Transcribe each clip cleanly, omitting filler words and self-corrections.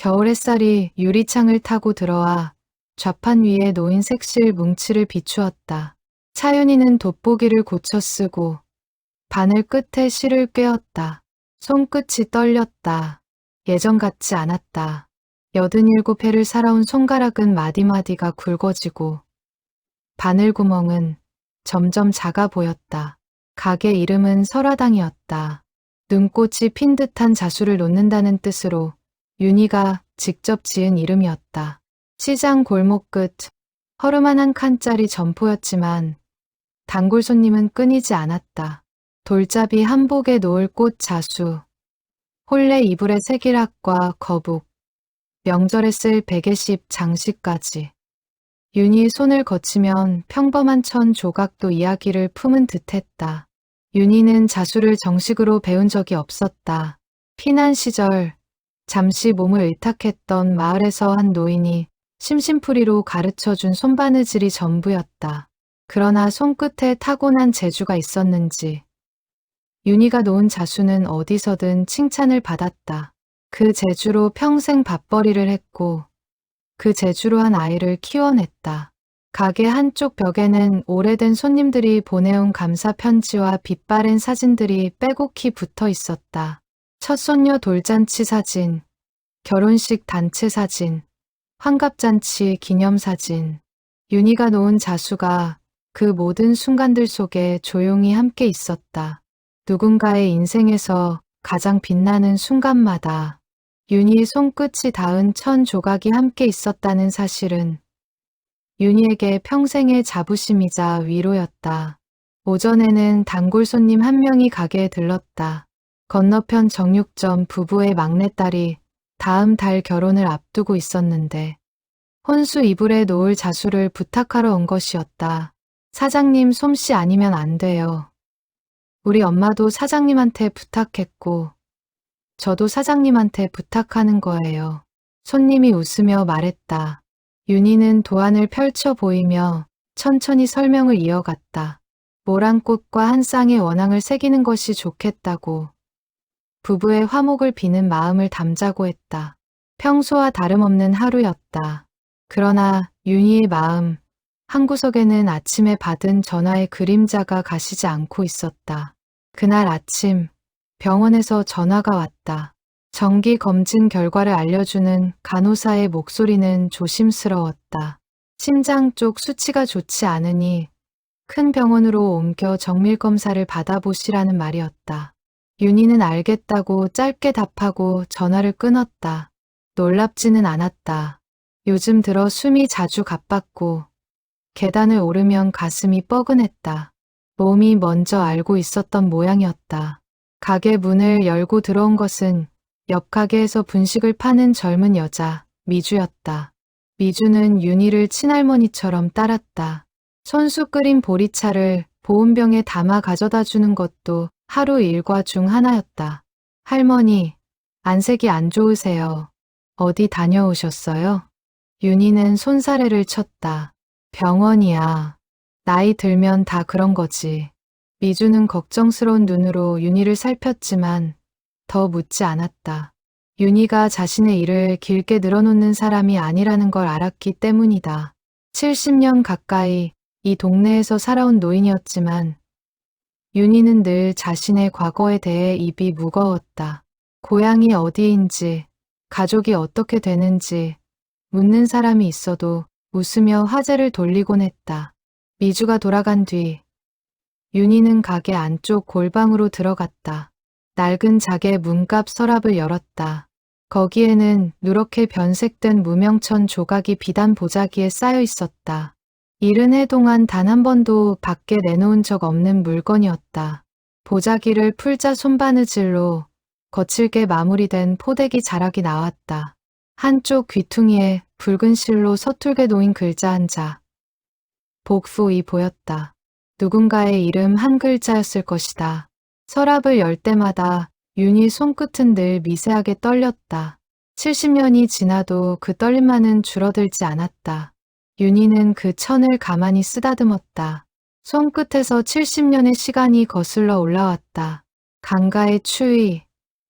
겨울 햇살이 유리창을 타고 들어와 좌판 위에 놓인 색실 뭉치를 비추었다. 차윤이는 돋보기를 고쳐 쓰고 바늘 끝에 실을 꿰었다. 손끝이 떨렸다. 예전 같지 않았다. 87회를 살아온 손가락은 마디마디가 굵어지고 바늘구멍은 점점 작아 보였다. 가게 이름은 설화당이었다. 눈꽃이 핀 듯한 자수를 놓는다는 뜻으로 윤희가 직접 지은 이름이었다. 시장 골목 끝 허름한 한 칸짜리 점포였지만 단골 손님은 끊이지 않았다. 돌잡이 한복에 놓을 꽃 자수, 혼례 이불의 세길학과 거북, 명절에 쓸 베개십 장식까지. 윤희 손을 거치면 평범한 천 조각도 이야기를 품은 듯했다. 윤희는 자수를 정식으로 배운 적이 없었다. 피난 시절 잠시 몸을 의탁했던 마을에서 한 노인이 심심풀이로 가르쳐준 손바느질이 전부였다. 그러나 손끝에 타고난 재주가 있었는지 윤희가 놓은 자수는 어디서든 칭찬을 받았다. 그 재주로 평생 밥벌이를 했고 그 재주로 한 아이를 키워냈다. 가게 한쪽 벽에는 오래된 손님들이 보내온 감사 편지와 빛바랜 사진들이 빼곡히 붙어 있었다. 첫 손녀 돌잔치 사진, 결혼식 단체 사진, 환갑잔치 기념사진. 윤희가 놓은 자수가 그 모든 순간들 속에 조용히 함께 있었다. 누군가의 인생에서 가장 빛나는 순간마다 윤희의 손끝이 닿은 천 조각이 함께 있었다는 사실은 윤희에게 평생의 자부심이자 위로였다. 오전에는 단골 손님 한 명이 가게에 들렀다. 건너편 정육점 부부의 막내딸이 다음 달 결혼을 앞두고 있었는데 혼수 이불에 놓을 자수를 부탁하러 온 것이었다. 사장님 솜씨 아니면 안 돼요. 우리 엄마도 사장님한테 부탁했고 저도 사장님한테 부탁하는 거예요. 손님이 웃으며 말했다. 윤희는 도안을 펼쳐 보이며 천천히 설명을 이어갔다. 모란꽃과 한 쌍의 원앙을 새기는 것이 좋겠다고. 부부의 화목을 비는 마음을 담자고 했다. 평소와 다름없는 하루였다. 그러나 윤희의 마음 한구석에는 아침에 받은 전화의 그림자가 가시지 않고 있었다. 그날 아침 병원에서 전화가 왔다. 정기 검진 결과를 알려주는 간호사의 목소리는 조심스러웠다. 심장 쪽 수치가 좋지 않으니 큰 병원으로 옮겨 정밀 검사를 받아보시라는 말이었다. 윤희는 알겠다고 짧게 답하고 전화를 끊었다. 놀랍지는 않았다. 요즘 들어 숨이 자주 가빴고 계단을 오르면 가슴이 뻐근했다. 몸이 먼저 알고 있었던 모양이었다. 가게 문을 열고 들어온 것은 옆 가게에서 분식을 파는 젊은 여자 미주였다. 미주는 윤희를 친할머니처럼 따랐다. 손수 끓인 보리차를 보온병에 담아 가져다 주는 것도 하루 일과 중 하나였다. 할머니, 안색이 안 좋으세요. 어디 다녀오셨어요? 윤희는 손사래를 쳤다. 병원이야. 나이 들면 다 그런 거지. 미주는 걱정스러운 눈으로 윤희를 살폈지만 더 묻지 않았다. 윤희가 자신의 일을 길게 늘어놓는 사람이 아니라는 걸 알았기 때문이다. 70년 가까이 이 동네에서 살아온 노인이었지만 윤희는 늘 자신의 과거에 대해 입이 무거웠다. 고향이 어디인지, 가족이 어떻게 되는지 묻는 사람이 있어도 웃으며 화제를 돌리곤 했다. 미주가 돌아간 뒤 윤희는 가게 안쪽 골방으로 들어갔다. 낡은 작의 문갑 서랍을 열었다. 거기에는 누렇게 변색된 무명천 조각이 비단 보자기에 쌓여 있었다. 70해 동안 단 한 번도 밖에 내놓은 적 없는 물건이었다. 보자기를 풀자 손바느질로 거칠게 마무리된 포대기 자락이 나왔다. 한쪽 귀퉁이에 붉은 실로 서툴게 놓인 글자 한 자. 복수이 보였다. 누군가의 이름 한 글자였을 것이다. 서랍을 열 때마다 윤희 손끝은 늘 미세하게 떨렸다. 70년이 지나도 그 떨림만은 줄어들지 않았다. 윤희는 그 천을 가만히 쓰다듬었다. 손끝에서 70년의 시간이 거슬러 올라왔다. 강가의 추위,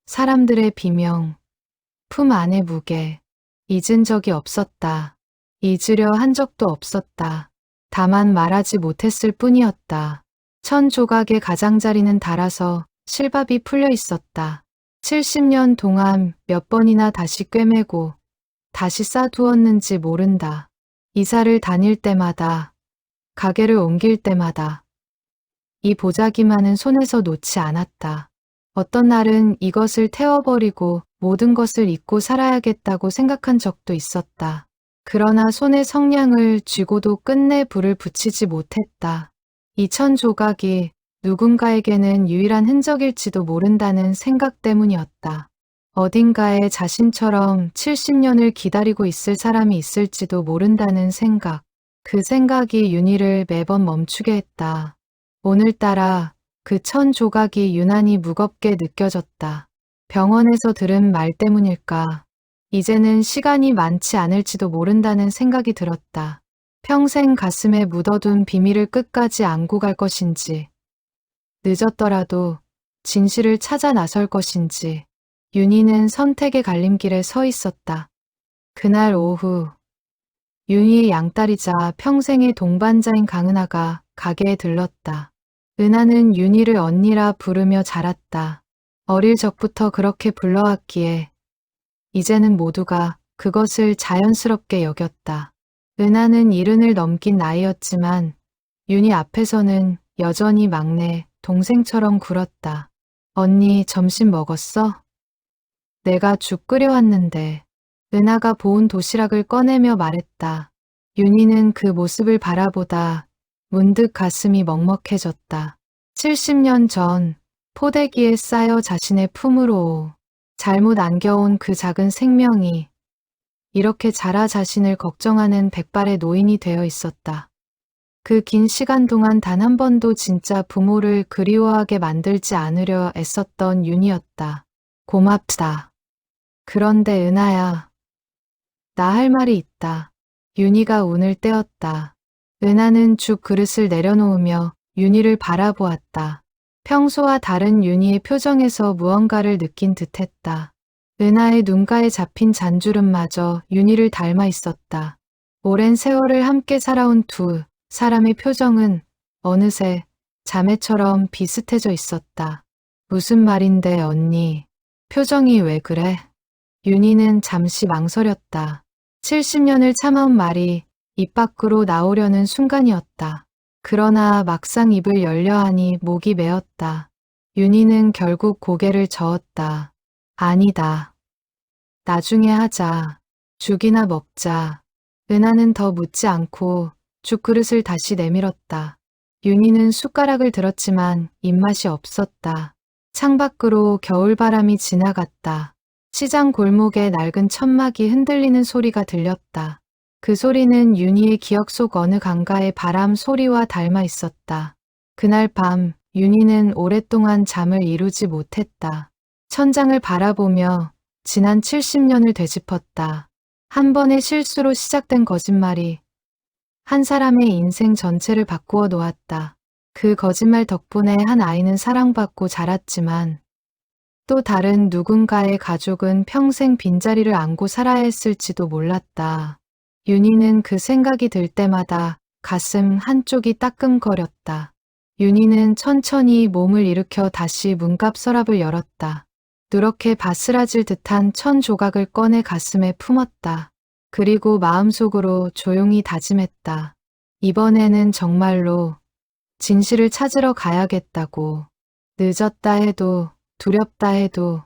사람들의 비명, 품 안의 무게. 잊은 적이 없었다. 잊으려 한 적도 없었다. 다만 말하지 못했을 뿐이었다. 천 조각의 가장자리는 닳아서 실밥이 풀려 있었다. 70년 동안 몇 번이나 다시 꿰매고 다시 싸두었는지 모른다. 이사를 다닐 때마다, 가게를 옮길 때마다 이 보자기만은 손에서 놓지 않았다. 어떤 날은 이것을 태워버리고 모든 것을 잊고 살아야겠다고 생각한 적도 있었다. 그러나 손에 성냥을 쥐고도 끝내 불을 붙이지 못했다. 이 천 조각이 누군가에게는 유일한 흔적일지도 모른다는 생각 때문이었다. 어딘가에 자신처럼 70년을 기다리고 있을 사람이 있을지도 모른다는 생각. 그 생각이 윤희를 매번 멈추게 했다. 오늘따라 그 천 조각이 유난히 무겁게 느껴졌다. 병원에서 들은 말 때문일까. 이제는 시간이 많지 않을지도 모른다는 생각이 들었다. 평생 가슴에 묻어둔 비밀을 끝까지 안고 갈 것인지, 늦었더라도 진실을 찾아 나설 것인지, 윤희는 선택의 갈림길에 서 있었다. 그날 오후, 윤희의 양딸이자 평생의 동반자인 강은하가 가게에 들렀다. 은하는 윤희를 언니라 부르며 자랐다. 어릴 적부터 그렇게 불러왔기에 이제는 모두가 그것을 자연스럽게 여겼다. 은하는 70을 넘긴 나이였지만 윤희 앞에서는 여전히 막내 동생처럼 굴었다. 언니 점심 먹었어? 내가 죽 끓여왔는데. 은하가 보온 도시락을 꺼내며 말했다. 윤희는 그 모습을 바라보다 문득 가슴이 먹먹해졌다. 70년 전 포대기에 쌓여 자신의 품으로 잘못 안겨온 그 작은 생명이 이렇게 자라 자신을 걱정하는 백발의 노인이 되어 있었다. 그 긴 시간 동안 단 한 번도 진짜 부모를 그리워하게 만들지 않으려 애썼던 윤희였다. 고맙다. 그런데 은하야, 나 할 말이 있다. 윤희가 운을 떼었다. 은하는 죽 그릇을 내려놓으며 윤희를 바라보았다. 평소와 다른 윤희의 표정에서 무언가를 느낀 듯했다. 은하의 눈가에 잡힌 잔주름마저 윤희를 닮아 있었다. 오랜 세월을 함께 살아온 두 사람의 표정은 어느새 자매처럼 비슷해져 있었다. 무슨 말인데 언니, 표정이 왜 그래? 윤희는 잠시 망설였다. 70년을 참아온 말이 입 밖으로 나오려는 순간이었다. 그러나 막상 입을 열려 하니 목이 메었다. 윤희는 결국 고개를 저었다. 아니다. 나중에 하자. 죽이나 먹자. 은하는 더 묻지 않고 죽 그릇을 다시 내밀었다. 윤희는 숟가락을 들었지만 입맛이 없었다. 창밖으로 겨울바람이 지나갔다. 시장 골목에 낡은 천막이 흔들리는 소리가 들렸다. 그 소리는 윤희의 기억 속 어느 강가의 바람 소리와 닮아 있었다. 그날 밤 윤희는 오랫동안 잠을 이루지 못했다. 천장을 바라보며 지난 70년을 되짚었다. 한 번의 실수로 시작된 거짓말이 한 사람의 인생 전체를 바꾸어 놓았다. 그 거짓말 덕분에 한 아이는 사랑받고 자랐지만 또 다른 누군가의 가족은 평생 빈자리를 안고 살아야 했을지도 몰랐다. 윤희는 그 생각이 들 때마다 가슴 한쪽이 따끔거렸다. 윤희는 천천히 몸을 일으켜 다시 문갑 서랍을 열었다. 누렇게 바스라질 듯한 천 조각을 꺼내 가슴에 품었다. 그리고 마음속으로 조용히 다짐했다. 이번에는 정말로 진실을 찾으러 가야겠다고. 늦었다 해도 두렵다 해도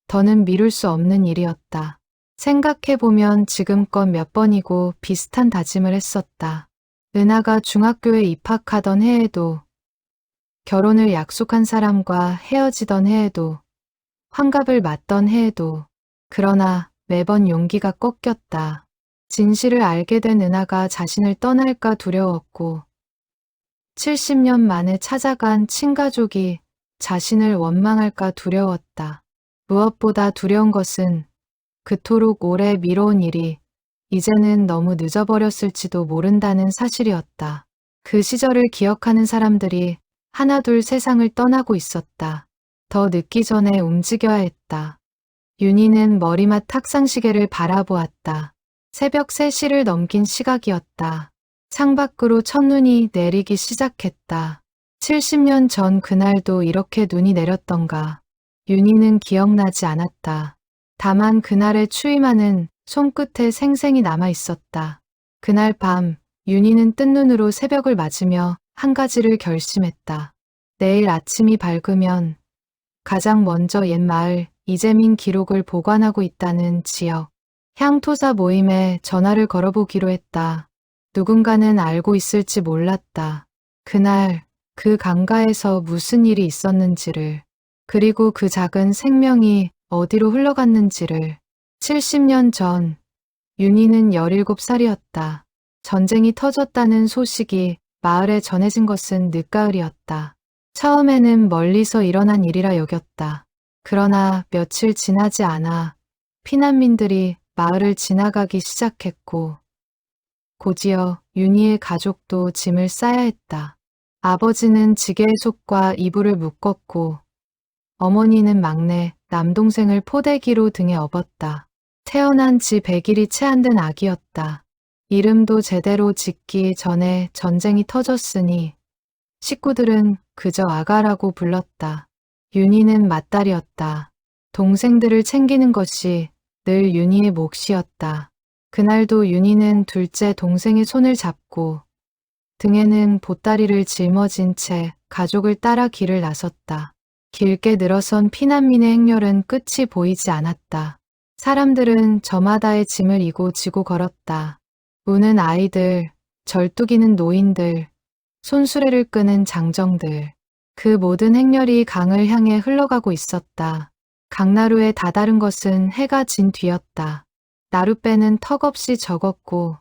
더는 미룰 수 없는 일이었다. 생각해보면 지금껏 몇 번이고 비슷한 다짐을 했었다. 은하가 중학교에 입학하던 해에도, 결혼을 약속한 사람과 헤어지던 해에도, 환갑을 맞던 해에도, 그러나 매번 용기가 꺾였다. 진실을 알게 된 은하가 자신을 떠날까 두려웠고, 70년 만에 찾아간 친가족이 자신을 원망할까 두려웠다. 무엇보다 두려운 것은 그토록 오래 미뤄온 일이 이제는 너무 늦어버렸을지도 모른다는 사실이었다. 그 시절을 기억하는 사람들이 하나둘 세상을 떠나고 있었다. 더 늦기 전에 움직여야 했다. 윤희는 머리맡 탁상시계를 바라보았다. 새벽 3시를 넘긴 시각이었다. 창밖으로 첫눈이 내리기 시작했다. 70년 전 그날도 이렇게 눈이 내렸던가. 윤희는 기억나지 않았다. 다만 그날의 추위만은 손끝에 생생히 남아 있었다. 그날 밤 윤희는 뜬 눈으로 새벽을 맞으며 한 가지를 결심했다. 내일 아침이 밝으면 가장 먼저 옛 마을 이재민 기록을 보관하고 있다는 지역 향토사 모임에 전화를 걸어보기로 했다. 누군가는 알고 있을지 몰랐다. 그날 그 강가에서 무슨 일이 있었는지를, 그리고 그 작은 생명이 어디로 흘러갔는지를. 70년 전 윤희는 17살이었다. 전쟁이 터졌다는 소식이 마을에 전해진 것은 늦가을이었다. 처음에는 멀리서 일어난 일이라 여겼다. 그러나 며칠 지나지 않아 피난민들이 마을을 지나가기 시작했고 곧이어 윤희의 가족도 짐을 싸야 했다. 아버지는 지게의 속과 이불을 묶었고 어머니는 막내 남동생을 포대기로 등에 업었다. 태어난 지 100일이 채 안 된 아기였다. 이름도 제대로 짓기 전에 전쟁이 터졌으니 식구들은 그저 아가라고 불렀다. 윤희는 맏딸이었다. 동생들을 챙기는 것이 늘 윤희의 몫이었다. 그날도 윤희는 둘째 동생의 손을 잡고 등에는 보따리를 짊어진 채 가족을 따라 길을 나섰다. 길게 늘어선 피난민의 행렬은 끝이 보이지 않았다. 사람들은 저마다의 짐을 이고 지고 걸었다. 우는 아이들, 절뚝이는 노인들, 손수레를 끄는 장정들. 그 모든 행렬이 강을 향해 흘러가고 있었다. 강나루에 다다른 것은 해가 진 뒤였다. 나룻배는 턱없이 적었고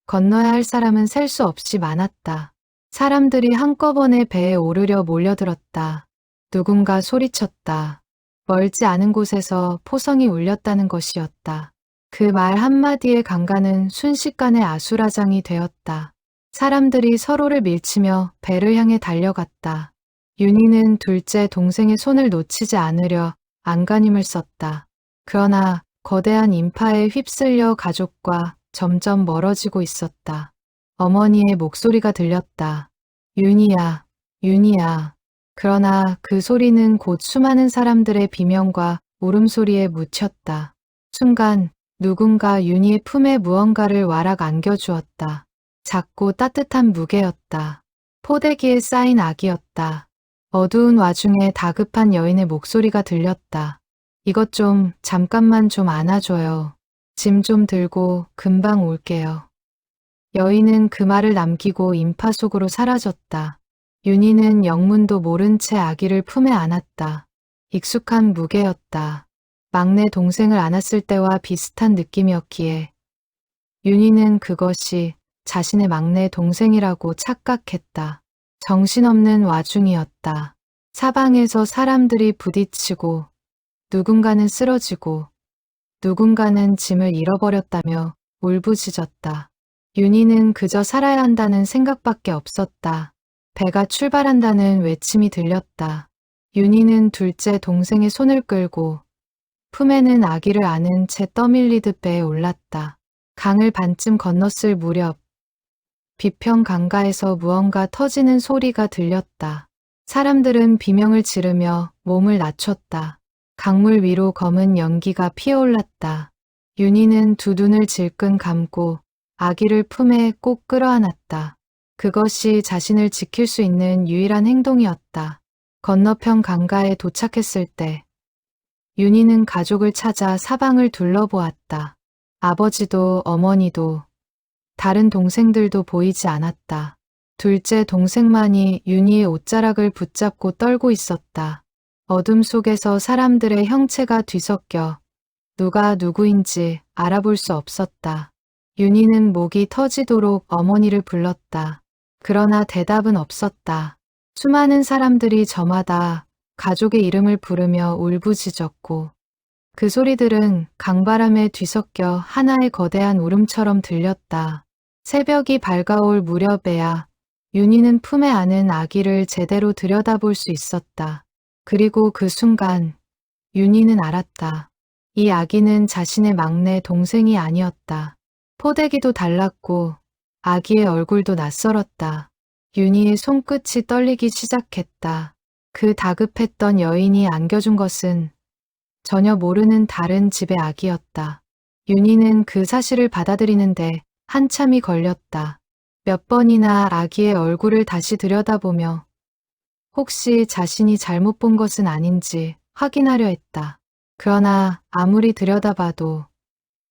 건너야 할 사람은 셀 수 없이 많았다. 사람들이 한꺼번에 배에 오르려 몰려들었다. 누군가 소리쳤다. 멀지 않은 곳에서 포성이 울렸다는 것이었다. 그 말 한마디에 강가는 순식간에 아수라장이 되었다. 사람들이 서로를 밀치며 배를 향해 달려갔다. 윤희는 둘째 동생의 손을 놓치지 않으려 안간힘을 썼다. 그러나 거대한 인파에 휩쓸려 가족과 점점 멀어지고 있었다. 어머니의 목소리가 들렸다. 윤희야, 윤희야. 그러나 그 소리는 곧 수많은 사람들의 비명과 울음소리에 묻혔다. 순간 누군가 윤희의 품에 무언가를 와락 안겨주었다. 작고 따뜻한 무게였다. 포대기에 쌓인 아기였다. 어두운 와중에 다급한 여인의 목소리가 들렸다. 이것 좀 잠깐만 좀 안아줘요. 짐 좀 들고 금방 올게요. 여인은 그 말을 남기고 인파 속으로 사라졌다. 윤희는 영문도 모른 채 아기를 품에 안았다. 익숙한 무게였다. 막내 동생을 안았을 때와 비슷한 느낌이었기에 윤희는 그것이 자신의 막내 동생이라고 착각했다. 정신없는 와중이었다. 사방에서 사람들이 부딪히고 누군가는 쓰러지고 누군가는 짐을 잃어버렸다며 울부짖었다. 윤희는 그저 살아야 한다는 생각밖에 없었다. 배가 출발한다는 외침이 들렸다. 윤희는 둘째 동생의 손을 끌고 품에는 아기를 안은 채 떠밀리듯 배에 올랐다. 강을 반쯤 건넜을 무렵 비평 강가에서 무언가 터지는 소리가 들렸다. 사람들은 비명을 지르며 몸을 낮췄다. 강물 위로 검은 연기가 피어올랐다. 윤희는 두 눈을 질끈 감고 아기를 품에 꼭 끌어안았다. 그것이 자신을 지킬 수 있는 유일한 행동이었다. 건너편 강가에 도착했을 때 윤희는 가족을 찾아 사방을 둘러보았다. 아버지도 어머니도 다른 동생들도 보이지 않았다. 둘째 동생만이 윤희의 옷자락을 붙잡고 떨고 있었다. 어둠 속에서 사람들의 형체가 뒤섞여 누가 누구인지 알아볼 수 없었다. 윤희는 목이 터지도록 어머니를 불렀다. 그러나 대답은 없었다. 수많은 사람들이 저마다 가족의 이름을 부르며 울부짖었고 그 소리들은 강바람에 뒤섞여 하나의 거대한 울음처럼 들렸다. 새벽이 밝아올 무렵에야 윤희는 품에 안은 아기를 제대로 들여다볼 수 있었다. 그리고 그 순간 윤희는 알았다. 이 아기는 자신의 막내 동생이 아니었다. 포대기도 달랐고 아기의 얼굴도 낯설었다. 윤희의 손끝이 떨리기 시작했다. 그 다급했던 여인이 안겨준 것은 전혀 모르는 다른 집의 아기였다. 윤희는 그 사실을 받아들이는데 한참이 걸렸다. 몇 번이나 아기의 얼굴을 다시 들여다보며 혹시 자신이 잘못 본 것은 아닌지 확인하려 했다. 그러나 아무리 들여다봐도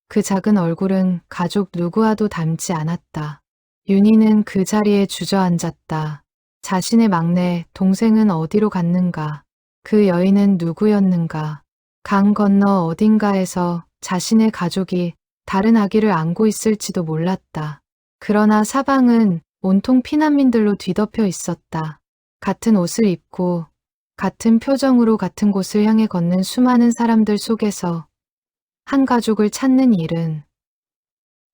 그 작은 얼굴은 가족 누구와도 닮지 않았다. 윤희는 그 자리에 주저앉았다. 자신의 막내 동생은 어디로 갔는가? 그 여인은 누구였는가? 강 건너 어딘가에서 자신의 가족이 다른 아기를 안고 있을지도 몰랐다. 그러나 사방은 온통 피난민들로 뒤덮여 있었다. 같은 옷을 입고 같은 표정으로 같은 곳을 향해 걷는 수많은 사람들 속에서 한 가족을 찾는 일은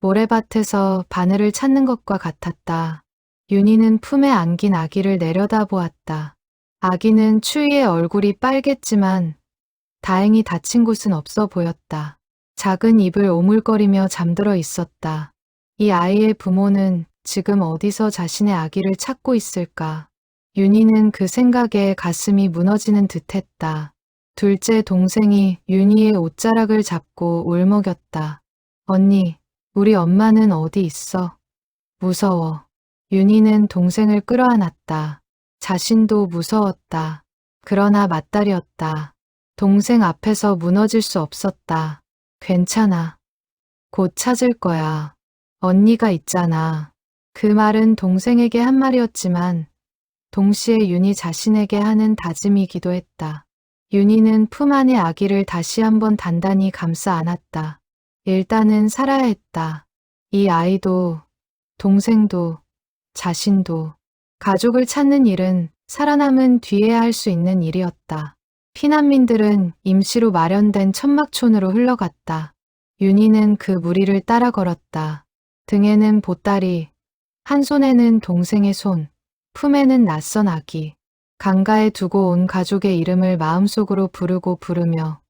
모래밭에서 바늘을 찾는 것과 같았다. 윤희는 품에 안긴 아기를 내려다보았다. 아기는 추위에 얼굴이 빨갰지만 다행히 다친 곳은 없어 보였다. 작은 입을 오물거리며 잠들어 있었다. 이 아이의 부모는 지금 어디서 자신의 아기를 찾고 있을까? 윤희는 그 생각에 가슴이 무너지는 듯했다. 둘째 동생이 윤희의 옷자락을 잡고 울먹였다. 언니, 우리 엄마는 어디 있어? 무서워. 윤희는 동생을 끌어안았다. 자신도 무서웠다. 그러나 맏딸이었다. 동생 앞에서 무너질 수 없었다. 괜찮아. 곧 찾을 거야. 언니가 있잖아. 그 말은 동생에게 한 말이었지만 동시에 윤희 자신에게 하는 다짐이기도 했다. 윤희는 품 안의 아기를 다시 한번 단단히 감싸 안았다. 일단은 살아야 했다. 이 아이도, 동생도, 자신도. 가족을 찾는 일은 살아남은 뒤에 할 수 있는 일이었다. 피난민들은 임시로 마련된 천막촌으로 흘러갔다. 윤희는 그 무리를 따라 걸었다. 등에는 보따리, 한 손에는 동생의 손, 품에는 낯선 아기. 강가에 두고 온 가족의 이름을 마음속으로 부르며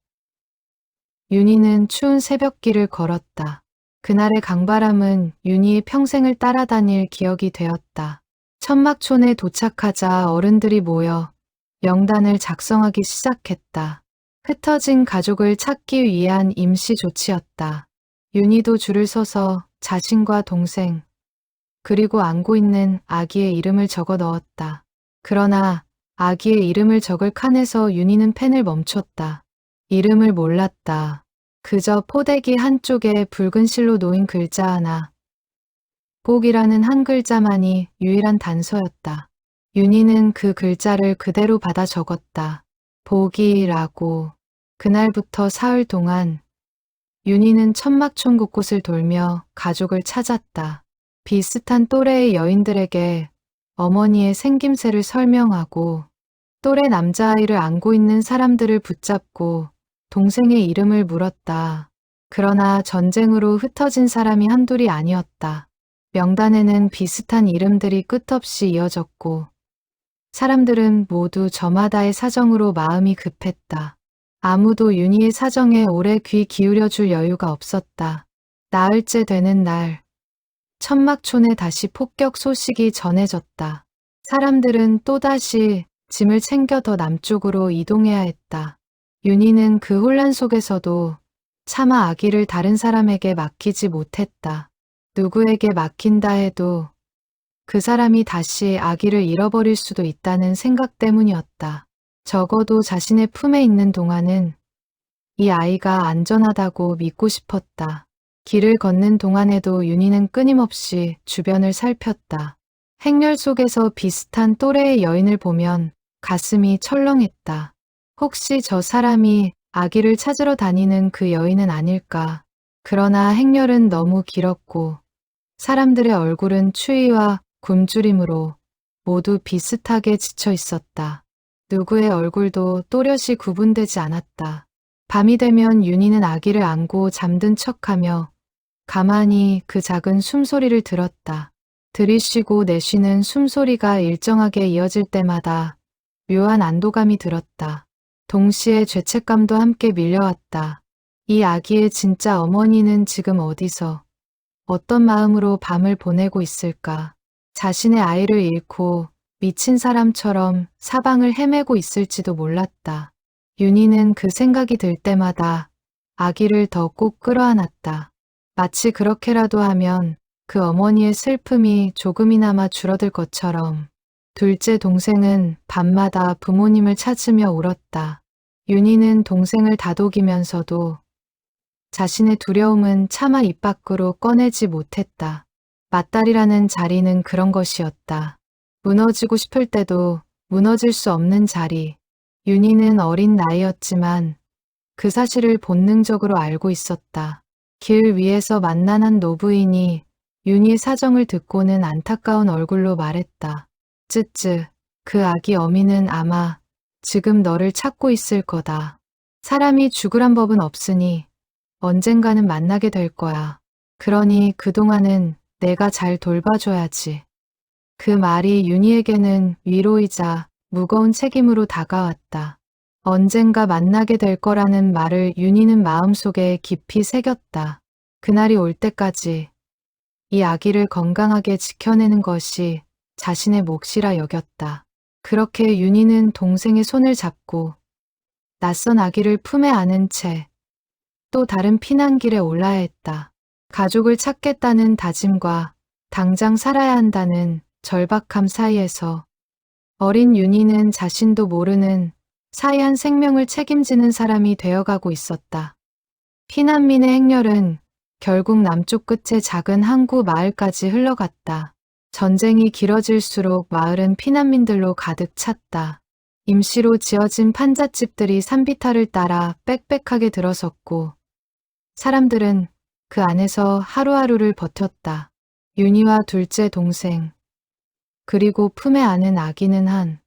윤희는 추운 새벽길을 걸었다. 그날의 강바람은 윤희의 평생을 따라다닐 기억이 되었다. 천막촌에 도착하자 어른들이 모여 명단을 작성하기 시작했다. 흩어진 가족을 찾기 위한 임시 조치였다. 윤희도 줄을 서서 자신과 동생, 그리고 안고 있는 아기의 이름을 적어 넣었다. 그러나 아기의 이름을 적을 칸에서 윤희는 펜을 멈췄다. 이름을 몰랐다. 그저 포대기 한쪽에 붉은 실로 놓인 글자 하나. 복이라는 한 글자만이 유일한 단서였다. 윤희는 그 글자를 그대로 받아 적었다. 복이라고. 그날부터 사흘 동안 윤희는 천막촌 곳곳을 돌며 가족을 찾았다. 비슷한 또래의 여인들에게 어머니의 생김새를 설명하고 또래 남자아이를 안고 있는 사람들을 붙잡고 동생의 이름을 물었다. 그러나 전쟁으로 흩어진 사람이 한둘이 아니었다. 명단에는 비슷한 이름들이 끝없이 이어졌고 사람들은 모두 저마다의 사정으로 마음이 급했다. 아무도 윤희의 사정에 오래 귀 기울여줄 여유가 없었다. 나흘째 되는 날, 천막촌에 다시 폭격 소식이 전해졌다. 사람들은 또다시 짐을 챙겨 더 남쪽으로 이동해야 했다. 윤희는 그 혼란 속에서도 차마 아기를 다른 사람에게 맡기지 못했다. 누구에게 맡긴다 해도 그 사람이 다시 아기를 잃어버릴 수도 있다는 생각 때문이었다. 적어도 자신의 품에 있는 동안은 이 아이가 안전하다고 믿고 싶었다. 길을 걷는 동안에도 윤희는 끊임없이 주변을 살폈다. 행렬 속에서 비슷한 또래의 여인을 보면 가슴이 철렁했다. 혹시 저 사람이 아기를 찾으러 다니는 그 여인은 아닐까. 그러나 행렬은 너무 길었고 사람들의 얼굴은 추위와 굶주림으로 모두 비슷하게 지쳐 있었다. 누구의 얼굴도 또렷이 구분되지 않았다. 밤이 되면 윤희는 아기를 안고 잠든 척하며 가만히 그 작은 숨소리를 들었다. 들이쉬고 내쉬는 숨소리가 일정하게 이어질 때마다 묘한 안도감이 들었다. 동시에 죄책감도 함께 밀려왔다. 이 아기의 진짜 어머니는 지금 어디서, 어떤 마음으로 밤을 보내고 있을까? 자신의 아이를 잃고 미친 사람처럼 사방을 헤매고 있을지도 몰랐다. 윤희는 그 생각이 들 때마다 아기를 더 꼭 끌어안았다. 마치 그렇게라도 하면 그 어머니의 슬픔이 조금이나마 줄어들 것처럼. 둘째 동생은 밤마다 부모님을 찾으며 울었다. 윤희는 동생을 다독이면서도 자신의 두려움은 차마 입 밖으로 꺼내지 못했다. 맏딸이라는 자리는 그런 것이었다. 무너지고 싶을 때도 무너질 수 없는 자리. 윤희는 어린 나이였지만 그 사실을 본능적으로 알고 있었다. 길 위에서 만난 한 노부인이 윤희의 사정을 듣고는 안타까운 얼굴로 말했다. 쯔쯔, 그 아기 어미는 아마 지금 너를 찾고 있을 거다. 사람이 죽으란 법은 없으니 언젠가는 만나게 될 거야. 그러니 그동안은 내가 잘 돌봐줘야지. 그 말이 윤희에게는 위로이자 무거운 책임으로 다가왔다. 언젠가 만나게 될 거라는 말을 윤희는 마음속에 깊이 새겼다. 그날이 올 때까지 이 아기를 건강하게 지켜내는 것이 자신의 몫이라 여겼다. 그렇게 윤희는 동생의 손을 잡고 낯선 아기를 품에 안은 채 또 다른 피난길에 올라야 했다. 가족을 찾겠다는 다짐과 당장 살아야 한다는 절박함 사이에서 어린 윤희는 자신도 모르는 사이한 생명을 책임지는 사람이 되어가고 있었다. 피난민의 행렬은 결국 남쪽 끝의 작은 항구 마을까지 흘러갔다. 전쟁이 길어질수록 마을은 피난민들로 가득 찼다. 임시로 지어진 판잣집들이 산비탈을 따라 빽빽하게 들어섰고 사람들은 그 안에서 하루하루를 버텼다. 윤희와 둘째 동생, 그리고 품에 안은 아기는 한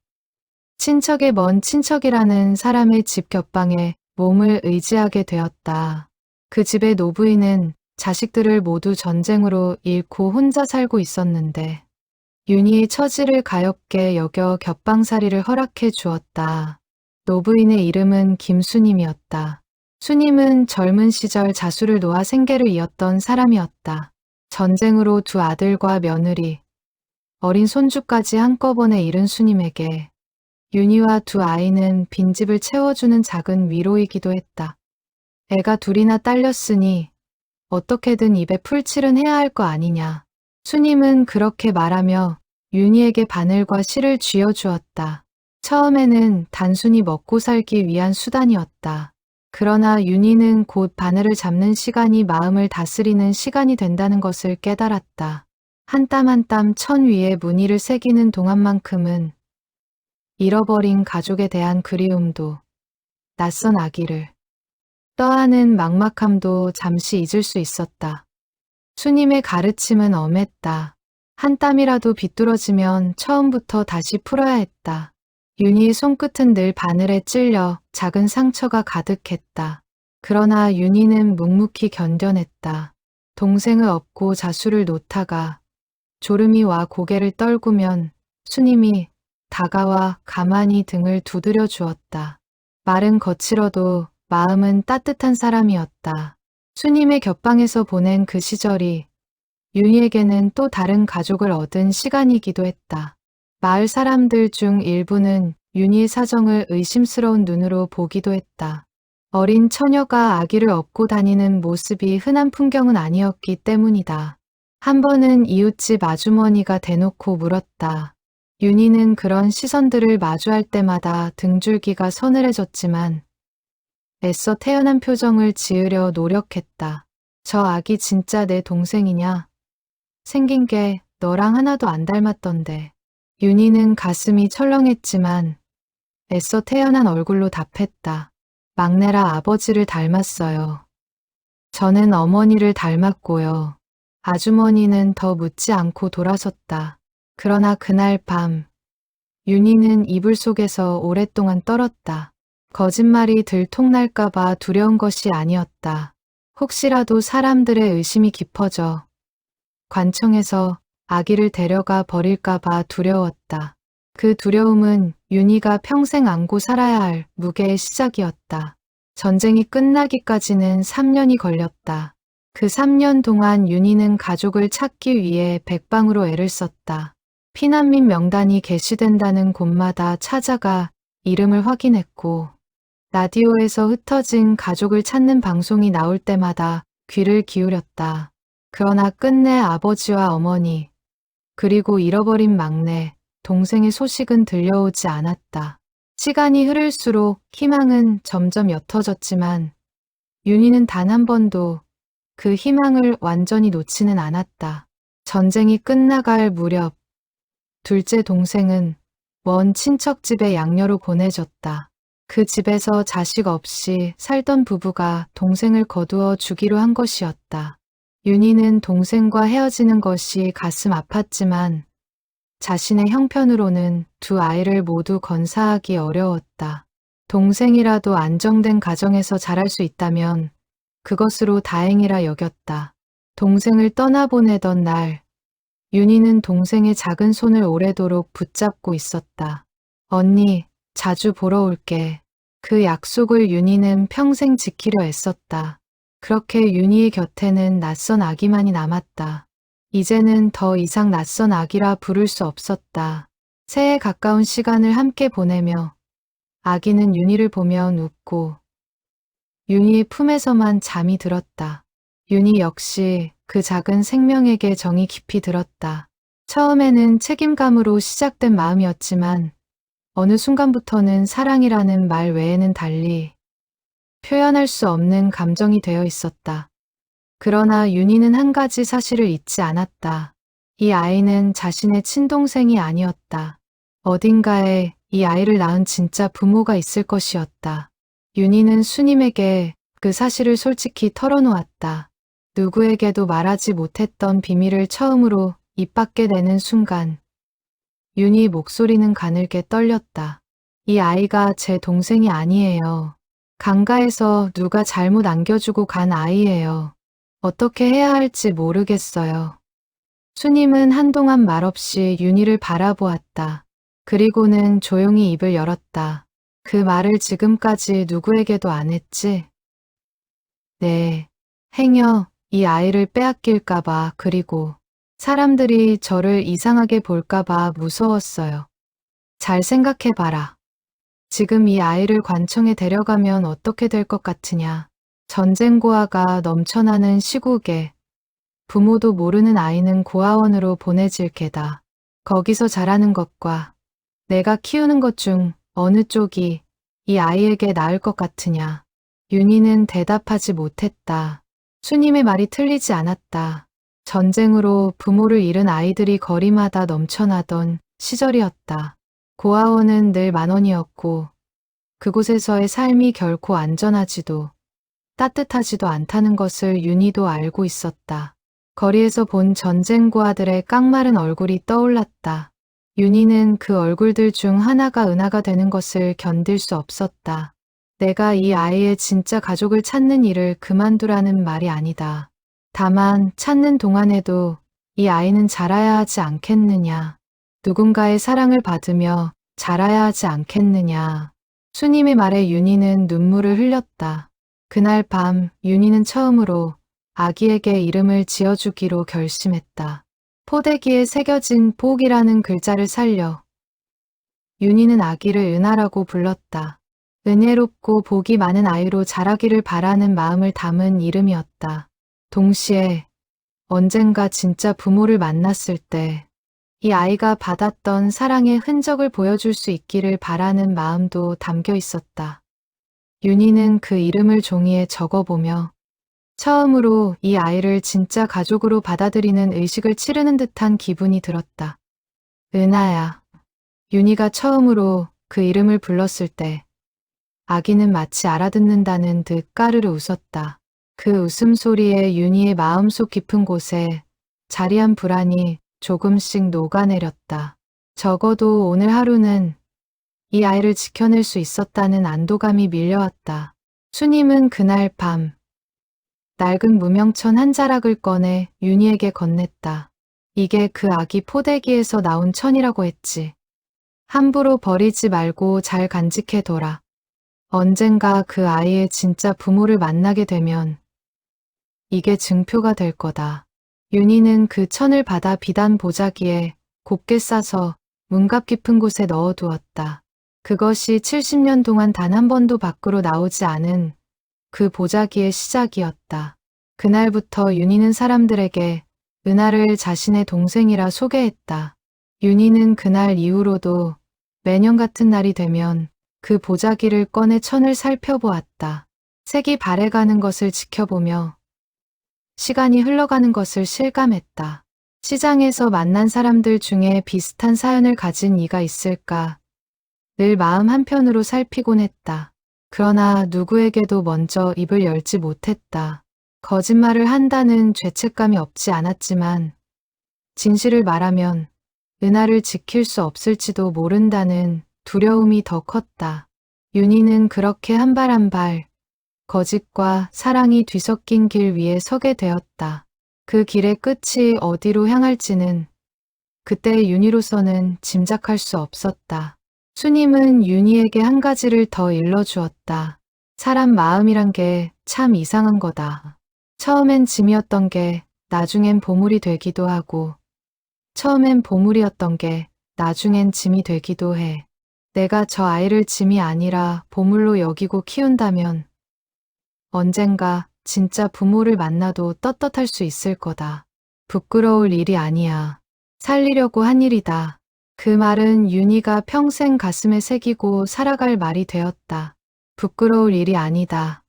친척의 먼 친척이라는 사람의 집 곁방에 몸을 의지하게 되었다. 그 집의 노부인은 자식들을 모두 전쟁으로 잃고 혼자 살고 있었는데 윤희의 처지를 가엾게 여겨 곁방살이를 허락해 주었다. 노부인의 이름은 김수님이었다. 수님은 젊은 시절 자수를 놓아 생계를 이었던 사람이었다. 전쟁으로 두 아들과 며느리, 어린 손주까지 한꺼번에 잃은 수님에게 윤희와 두 아이는 빈집을 채워주는 작은 위로이기도 했다. 애가 둘이나 딸렸으니 어떻게든 입에 풀칠은 해야 할 거 아니냐. 수님은 그렇게 말하며 윤희에게 바늘과 실을 쥐어주었다. 처음에는 단순히 먹고 살기 위한 수단이었다. 그러나 윤희는 곧 바늘을 잡는 시간이 마음을 다스리는 시간이 된다는 것을 깨달았다. 한 땀 한 땀 천 위에 무늬를 새기는 동안만큼은 잃어버린 가족에 대한 그리움도 낯선 아기를 떠안은 막막함도 잠시 잊을 수 있었다. 수님의 가르침은 엄했다. 한 땀이라도 비뚤어지면 처음부터 다시 풀어야 했다. 윤희의 손끝은 늘 바늘에 찔려 작은 상처가 가득했다. 그러나 윤희는 묵묵히 견뎌냈다. 동생을 업고 자수를 놓다가 졸음이 와 고개를 떨구면 수님이 다가와 가만히 등을 두드려 주었다. 말은 거칠어도 마음은 따뜻한 사람이었다. 수님의 곁방에서 보낸 그 시절이 윤희에게는 또 다른 가족을 얻은 시간이기도 했다. 마을 사람들 중 일부는 윤희의 사정을 의심스러운 눈으로 보기도 했다. 어린 처녀가 아기를 업고 다니는 모습이 흔한 풍경은 아니었기 때문이다. 한 번은 이웃집 아주머니가 대놓고 물었다. 윤희는 그런 시선들을 마주할 때마다 등줄기가 서늘해졌지만 애써 태연한 표정을 지으려 노력했다. 저 아기 진짜 내 동생이냐? 생긴 게 너랑 하나도 안 닮았던데. 윤희는 가슴이 철렁했지만 애써 태연한 얼굴로 답했다. 막내라 아버지를 닮았어요. 저는 어머니를 닮았고요. 아주머니는 더 묻지 않고 돌아섰다. 그러나 그날 밤 윤희는 이불 속에서 오랫동안 떨었다. 거짓말이 들통날까봐 두려운 것이 아니었다. 혹시라도 사람들의 의심이 깊어져 관청에서 아기를 데려가 버릴까봐 두려웠다. 그 두려움은 윤희가 평생 안고 살아야 할 무게의 시작이었다. 전쟁이 끝나기까지는 3년이 걸렸다. 그 3년 동안 윤희는 가족을 찾기 위해 백방으로 애를 썼다. 피난민 명단이 게시된다는 곳마다 찾아가 이름을 확인했고, 라디오에서 흩어진 가족을 찾는 방송이 나올 때마다 귀를 기울였다. 그러나 끝내 아버지와 어머니, 그리고 잃어버린 막내, 동생의 소식은 들려오지 않았다. 시간이 흐를수록 희망은 점점 옅어졌지만 윤희는 단 한 번도 그 희망을 완전히 놓지는 않았다. 전쟁이 끝나갈 무렵 둘째 동생은 먼 친척 집에 양녀로 보내졌다. 그 집에서 자식 없이 살던 부부가 동생을 거두어 주기로 한 것이었다. 윤희는 동생과 헤어지는 것이 가슴 아팠지만 자신의 형편으로는 두 아이를 모두 건사하기 어려웠다. 동생이라도 안정된 가정에서 자랄 수 있다면 그것으로 다행이라 여겼다. 동생을 떠나보내던 날, 윤희는 동생의 작은 손을 오래도록 붙잡고 있었다. 언니, 자주 보러 올게. 그 약속을 윤희는 평생 지키려 애썼다. 그렇게 윤희의 곁에는 낯선 아기만이 남았다. 이제는 더 이상 낯선 아기라 부를 수 없었다. 새해 가까운 시간을 함께 보내며 아기는 윤희를 보면 웃고 윤희의 품에서만 잠이 들었다. 윤희 역시 그 작은 생명에게 정이 깊이 들었다. 처음에는 책임감으로 시작된 마음이었지만 어느 순간부터는 사랑이라는 말 외에는 달리 표현할 수 없는 감정이 되어 있었다. 그러나 윤희는 한 가지 사실을 잊지 않았다. 이 아이는 자신의 친동생이 아니었다. 어딘가에 이 아이를 낳은 진짜 부모가 있을 것이었다. 윤희는 수님에게 그 사실을 솔직히 털어놓았다. 누구에게도 말하지 못했던 비밀을 처음으로 입 밖에 내는 순간 윤희의 목소리는 가늘게 떨렸다. 이 아이가 제 동생이 아니에요. 강가에서 누가 잘못 안겨주고 간 아이예요. 어떻게 해야 할지 모르겠어요. 수님은 한동안 말없이 윤희를 바라보았다. 그리고는 조용히 입을 열었다. 그 말을 지금까지 누구에게도 안 했지? 네, 행여 이 아이를 빼앗길까봐 그리고 사람들이 저를 이상하게 볼까봐 무서웠어요. 잘 생각해봐라. 지금 이 아이를 관청에 데려가면 어떻게 될 것 같으냐. 전쟁 고아가 넘쳐나는 시국에 부모도 모르는 아이는 고아원으로 보내질 게다. 거기서 자라는 것과 내가 키우는 것 중 어느 쪽이 이 아이에게 나을 것 같으냐. 윤희는 대답하지 못했다. 수님의 말이 틀리지 않았다. 전쟁으로 부모를 잃은 아이들이 거리마다 넘쳐나던 시절이었다. 고아원은 늘 10,000원이었고 그곳에서의 삶이 결코 안전하지도 따뜻하지도 않다는 것을 윤희도 알고 있었다. 거리에서 본 전쟁 고아들의 깡마른 얼굴이 떠올랐다. 윤희는 그 얼굴들 중 하나가 은하가 되는 것을 견딜 수 없었다. 내가 이 아이의 진짜 가족을 찾는 일을 그만두라는 말이 아니다. 다만 찾는 동안에도 이 아이는 자라야 하지 않겠느냐. 누군가의 사랑을 받으며 자라야 하지 않겠느냐. 수님의 말에 윤희는 눈물을 흘렸다. 그날 밤 윤희는 처음으로 아기에게 이름을 지어주기로 결심했다. 포대기에 새겨진 복이라는 글자를 살려 윤희는 아기를 은하라고 불렀다. 은혜롭고 복이 많은 아이로 자라기를 바라는 마음을 담은 이름이었다. 동시에 언젠가 진짜 부모를 만났을 때 이 아이가 받았던 사랑의 흔적을 보여줄 수 있기를 바라는 마음도 담겨 있었다. 윤희는 그 이름을 종이에 적어보며 처음으로 이 아이를 진짜 가족으로 받아들이는 의식을 치르는 듯한 기분이 들었다. 은하야. 윤희가 처음으로 그 이름을 불렀을 때 아기는 마치 알아듣는다는 듯 까르르 웃었다. 그 웃음소리에 윤희의 마음속 깊은 곳에 자리한 불안이 조금씩 녹아내렸다. 적어도 오늘 하루는 이 아이를 지켜낼 수 있었다는 안도감이 밀려왔다. 수님은 그날 밤 낡은 무명천 한 자락을 꺼내 윤희에게 건넸다. 이게 그 아기 포대기에서 나온 천이라고 했지. 함부로 버리지 말고 잘 간직해둬라. 언젠가 그 아이의 진짜 부모를 만나게 되면 이게 증표가 될 거다. 윤희는 그 천을 받아 비단 보자기에 곱게 싸서 문갑 깊은 곳에 넣어두었다. 그것이 70년 동안 단 한 번도 밖으로 나오지 않은 그 보자기의 시작이었다. 그날부터 윤희는 사람들에게 은하를 자신의 동생이라 소개했다. 윤희는 그날 이후로도 매년 같은 날이 되면 그 보자기를 꺼내 천을 살펴보았다. 색이 바래가는 것을 지켜보며 시간이 흘러가는 것을 실감했다. 시장에서 만난 사람들 중에 비슷한 사연을 가진 이가 있을까? 늘 마음 한편으로 살피곤 했다. 그러나 누구에게도 먼저 입을 열지 못했다. 거짓말을 한다는 죄책감이 없지 않았지만 진실을 말하면 은하를 지킬 수 없을지도 모른다는 두려움이 더 컸다. 윤희는 그렇게 한 발 한 발 거짓과 사랑이 뒤섞인 길 위에 서게 되었다. 그 길의 끝이 어디로 향할지는 그때 윤희로서는 짐작할 수 없었다. 수님은 윤희에게 한 가지를 더 일러주었다. 사람 마음이란 게 참 이상한 거다. 처음엔 짐이었던 게 나중엔 보물이 되기도 하고 처음엔 보물이었던 게 나중엔 짐이 되기도 해. 내가 저 아이를 짐이 아니라 보물로 여기고 키운다면 언젠가 진짜 부모를 만나도 떳떳할 수 있을 거다. 부끄러울 일이 아니야. 살리려고 한 일이다. 그 말은 윤희가 평생 가슴에 새기고 살아갈 말이 되었다. 부끄러울 일이 아니다.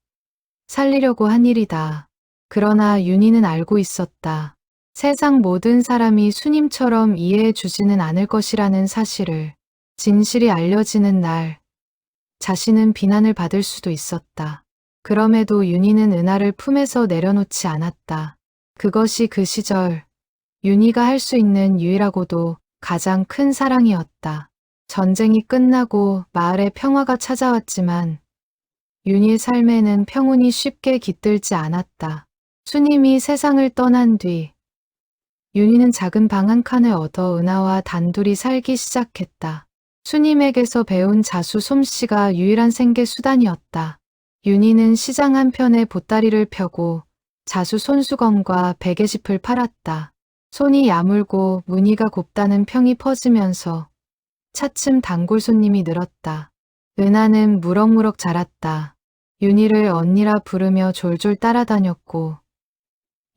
살리려고 한 일이다. 그러나 윤희는 알고 있었다. 세상 모든 사람이 수님처럼 이해해 주지는 않을 것이라는 사실을. 진실이 알려지는 날, 자신은 비난을 받을 수도 있었다. 그럼에도 윤희는 은하를 품에서 내려놓지 않았다. 그것이 그 시절 윤희가 할 수 있는 유일하고도 가장 큰 사랑이었다. 전쟁이 끝나고 마을에 평화가 찾아왔지만 윤희의 삶에는 평온이 쉽게 깃들지 않았다. 수님이 세상을 떠난 뒤 윤희는 작은 방 한 칸을 얻어 은하와 단둘이 살기 시작했다. 수님에게서 배운 자수 솜씨가 유일한 생계 수단이었다. 윤희는 시장 한편에 보따리를 펴고 자수 손수건과 베개짚을 팔았다. 손이 야물고 무늬가 곱다는 평이 퍼지면서 차츰 단골 손님이 늘었다. 은하는 무럭무럭 자랐다. 윤희를 언니라 부르며 졸졸 따라다녔고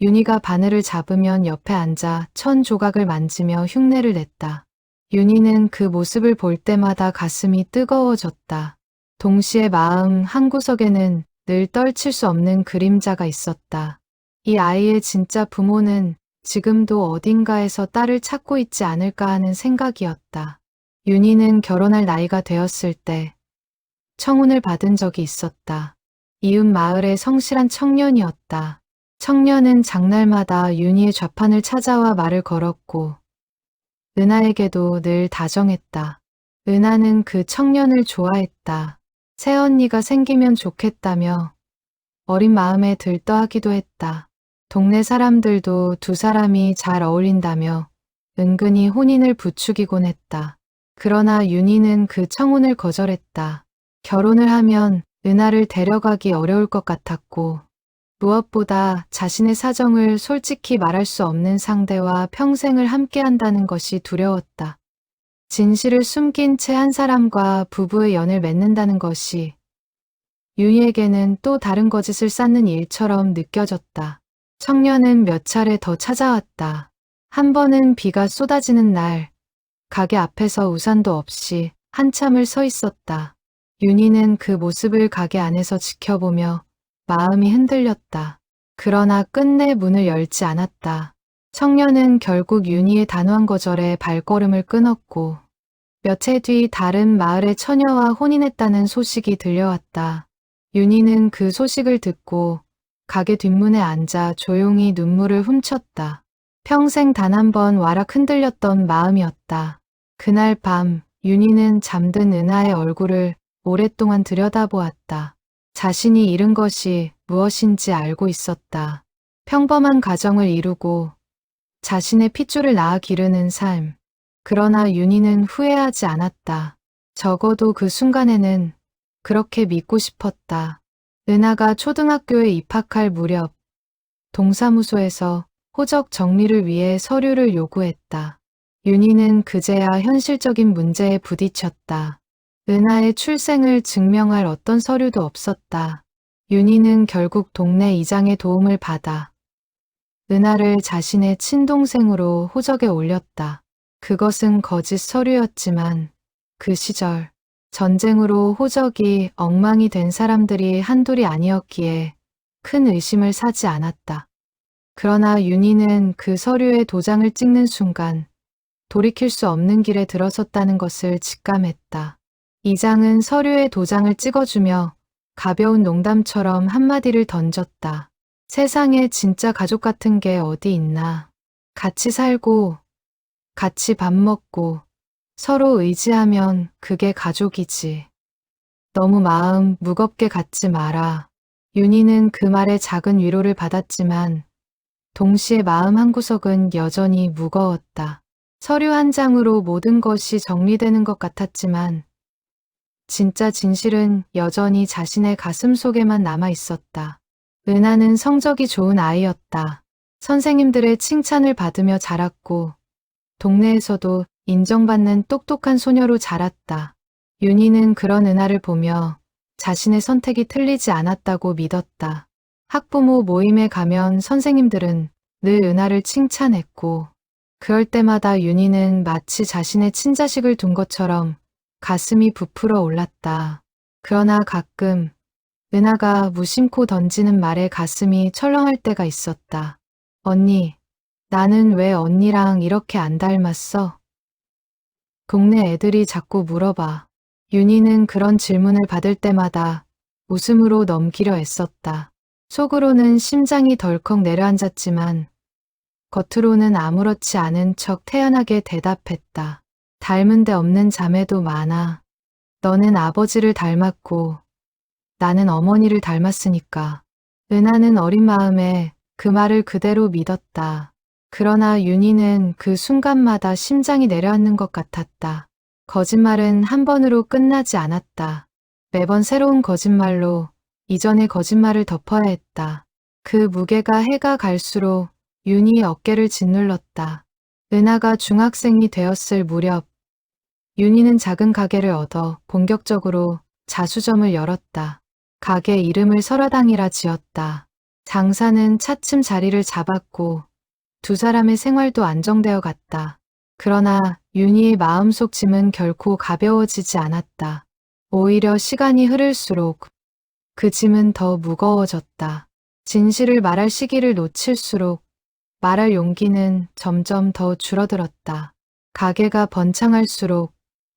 윤희가 바늘을 잡으면 옆에 앉아 천 조각을 만지며 흉내를 냈다. 윤희는 그 모습을 볼 때마다 가슴이 뜨거워졌다. 동시에 마음 한구석에는 늘 떨칠 수 없는 그림자가 있었다. 이 아이의 진짜 부모는 지금도 어딘가에서 딸을 찾고 있지 않을까 하는 생각이었다. 윤희는 결혼할 나이가 되었을 때 청혼을 받은 적이 있었다. 이웃 마을의 성실한 청년이었다. 청년은 장날마다 윤희의 좌판을 찾아와 말을 걸었고 은하에게도 늘 다정했다. 은하는 그 청년을 좋아했다. 새언니가 생기면 좋겠다며 어린 마음에 들떠하기도 했다. 동네 사람들도 두 사람이 잘 어울린다며 은근히 혼인을 부추기곤 했다. 그러나 윤희는 그 청혼을 거절했다. 결혼을 하면 은하를 데려가기 어려울 것 같았고 무엇보다 자신의 사정을 솔직히 말할 수 없는 상대와 평생을 함께한다는 것이 두려웠다. 진실을 숨긴 채 한 사람과 부부의 연을 맺는다는 것이 윤희에게는 또 다른 거짓을 쌓는 일처럼 느껴졌다. 청년은 몇 차례 더 찾아왔다. 한 번은 비가 쏟아지는 날, 가게 앞에서 우산도 없이 한참을 서 있었다. 윤희는 그 모습을 가게 안에서 지켜보며 마음이 흔들렸다. 그러나 끝내 문을 열지 않았다. 청년은 결국 윤희의 단호한 거절에 발걸음을 끊었고 몇 해 뒤 다른 마을의 처녀와 혼인했다는 소식이 들려왔다. 윤희는 그 소식을 듣고 가게 뒷문에 앉아 조용히 눈물을 훔쳤다. 평생 단 한 번 와락 흔들렸던 마음이었다. 그날 밤 윤희는 잠든 은하의 얼굴을 오랫동안 들여다보았다. 자신이 잃은 것이 무엇인지 알고 있었다. 평범한 가정을 이루고 자신의 핏줄을 낳아 기르는 삶. 그러나 윤희는 후회하지 않았다. 적어도 그 순간에는 그렇게 믿고 싶었다. 은하가 초등학교에 입학할 무렵 동사무소에서 호적 정리를 위해 서류를 요구했다. 윤희는 그제야 현실적인 문제에 부딪혔다. 은하의 출생을 증명할 어떤 서류도 없었다. 윤희는 결국 동네 이장의 도움을 받아 은하를 자신의 친동생으로 호적에 올렸다. 그것은 거짓 서류였지만 그 시절 전쟁으로 호적이 엉망이 된 사람들이 한둘이 아니었기에 큰 의심을 사지 않았다. 그러나 윤희는 그 서류에 도장을 찍는 순간 돌이킬 수 없는 길에 들어섰다는 것을 직감했다. 이장은 서류에 도장을 찍어주며 가벼운 농담처럼 한마디를 던졌다. 세상에 진짜 가족 같은 게 어디 있나. 같이 살고, 같이 밥 먹고, 서로 의지하면 그게 가족이지. 너무 마음 무겁게 갖지 마라. 윤희는 그 말에 작은 위로를 받았지만 동시에 마음 한구석은 여전히 무거웠다. 서류 한 장으로 모든 것이 정리되는 것 같았지만 진짜 진실은 여전히 자신의 가슴 속에만 남아 있었다. 은하는 성적이 좋은 아이였다. 선생님들의 칭찬을 받으며 자랐고 동네에서도 인정받는 똑똑한 소녀로 자랐다. 윤희는 그런 은하를 보며 자신의 선택이 틀리지 않았다고 믿었다. 학부모 모임에 가면 선생님들은 늘 은하를 칭찬했고 그럴 때마다 윤희는 마치 자신의 친자식을 둔 것처럼 가슴이 부풀어 올랐다. 그러나 가끔 은하가 무심코 던지는 말에 가슴이 철렁할 때가 있었다. 언니, 나는 왜 언니랑 이렇게 안 닮았어? 동네 애들이 자꾸 물어봐. 윤희는 그런 질문을 받을 때마다 웃음으로 넘기려 애썼다. 속으로는 심장이 덜컥 내려앉았지만 겉으로는 아무렇지 않은 척 태연하게 대답했다. 닮은 데 없는 자매도 많아. 너는 아버지를 닮았고 나는 어머니를 닮았으니까. 은하는 어린 마음에 그 말을 그대로 믿었다. 그러나 윤희는 그 순간마다 심장이 내려앉는 것 같았다. 거짓말은 한 번으로 끝나지 않았다. 매번 새로운 거짓말로 이전의 거짓말을 덮어야 했다. 그 무게가 해가 갈수록 윤희의 어깨를 짓눌렀다. 은하가 중학생이 되었을 무렵 윤희는 작은 가게를 얻어 본격적으로 자수점을 열었다. 가게 이름을 설화당이라 지었다. 장사는 차츰 자리를 잡았고 두 사람의 생활도 안정되어 갔다. 그러나 윤희의 마음속 짐은 결코 가벼워지지 않았다. 오히려 시간이 흐를수록 그 짐은 더 무거워졌다. 진실을 말할 시기를 놓칠수록 말할 용기는 점점 더 줄어들었다. 가게가 번창할수록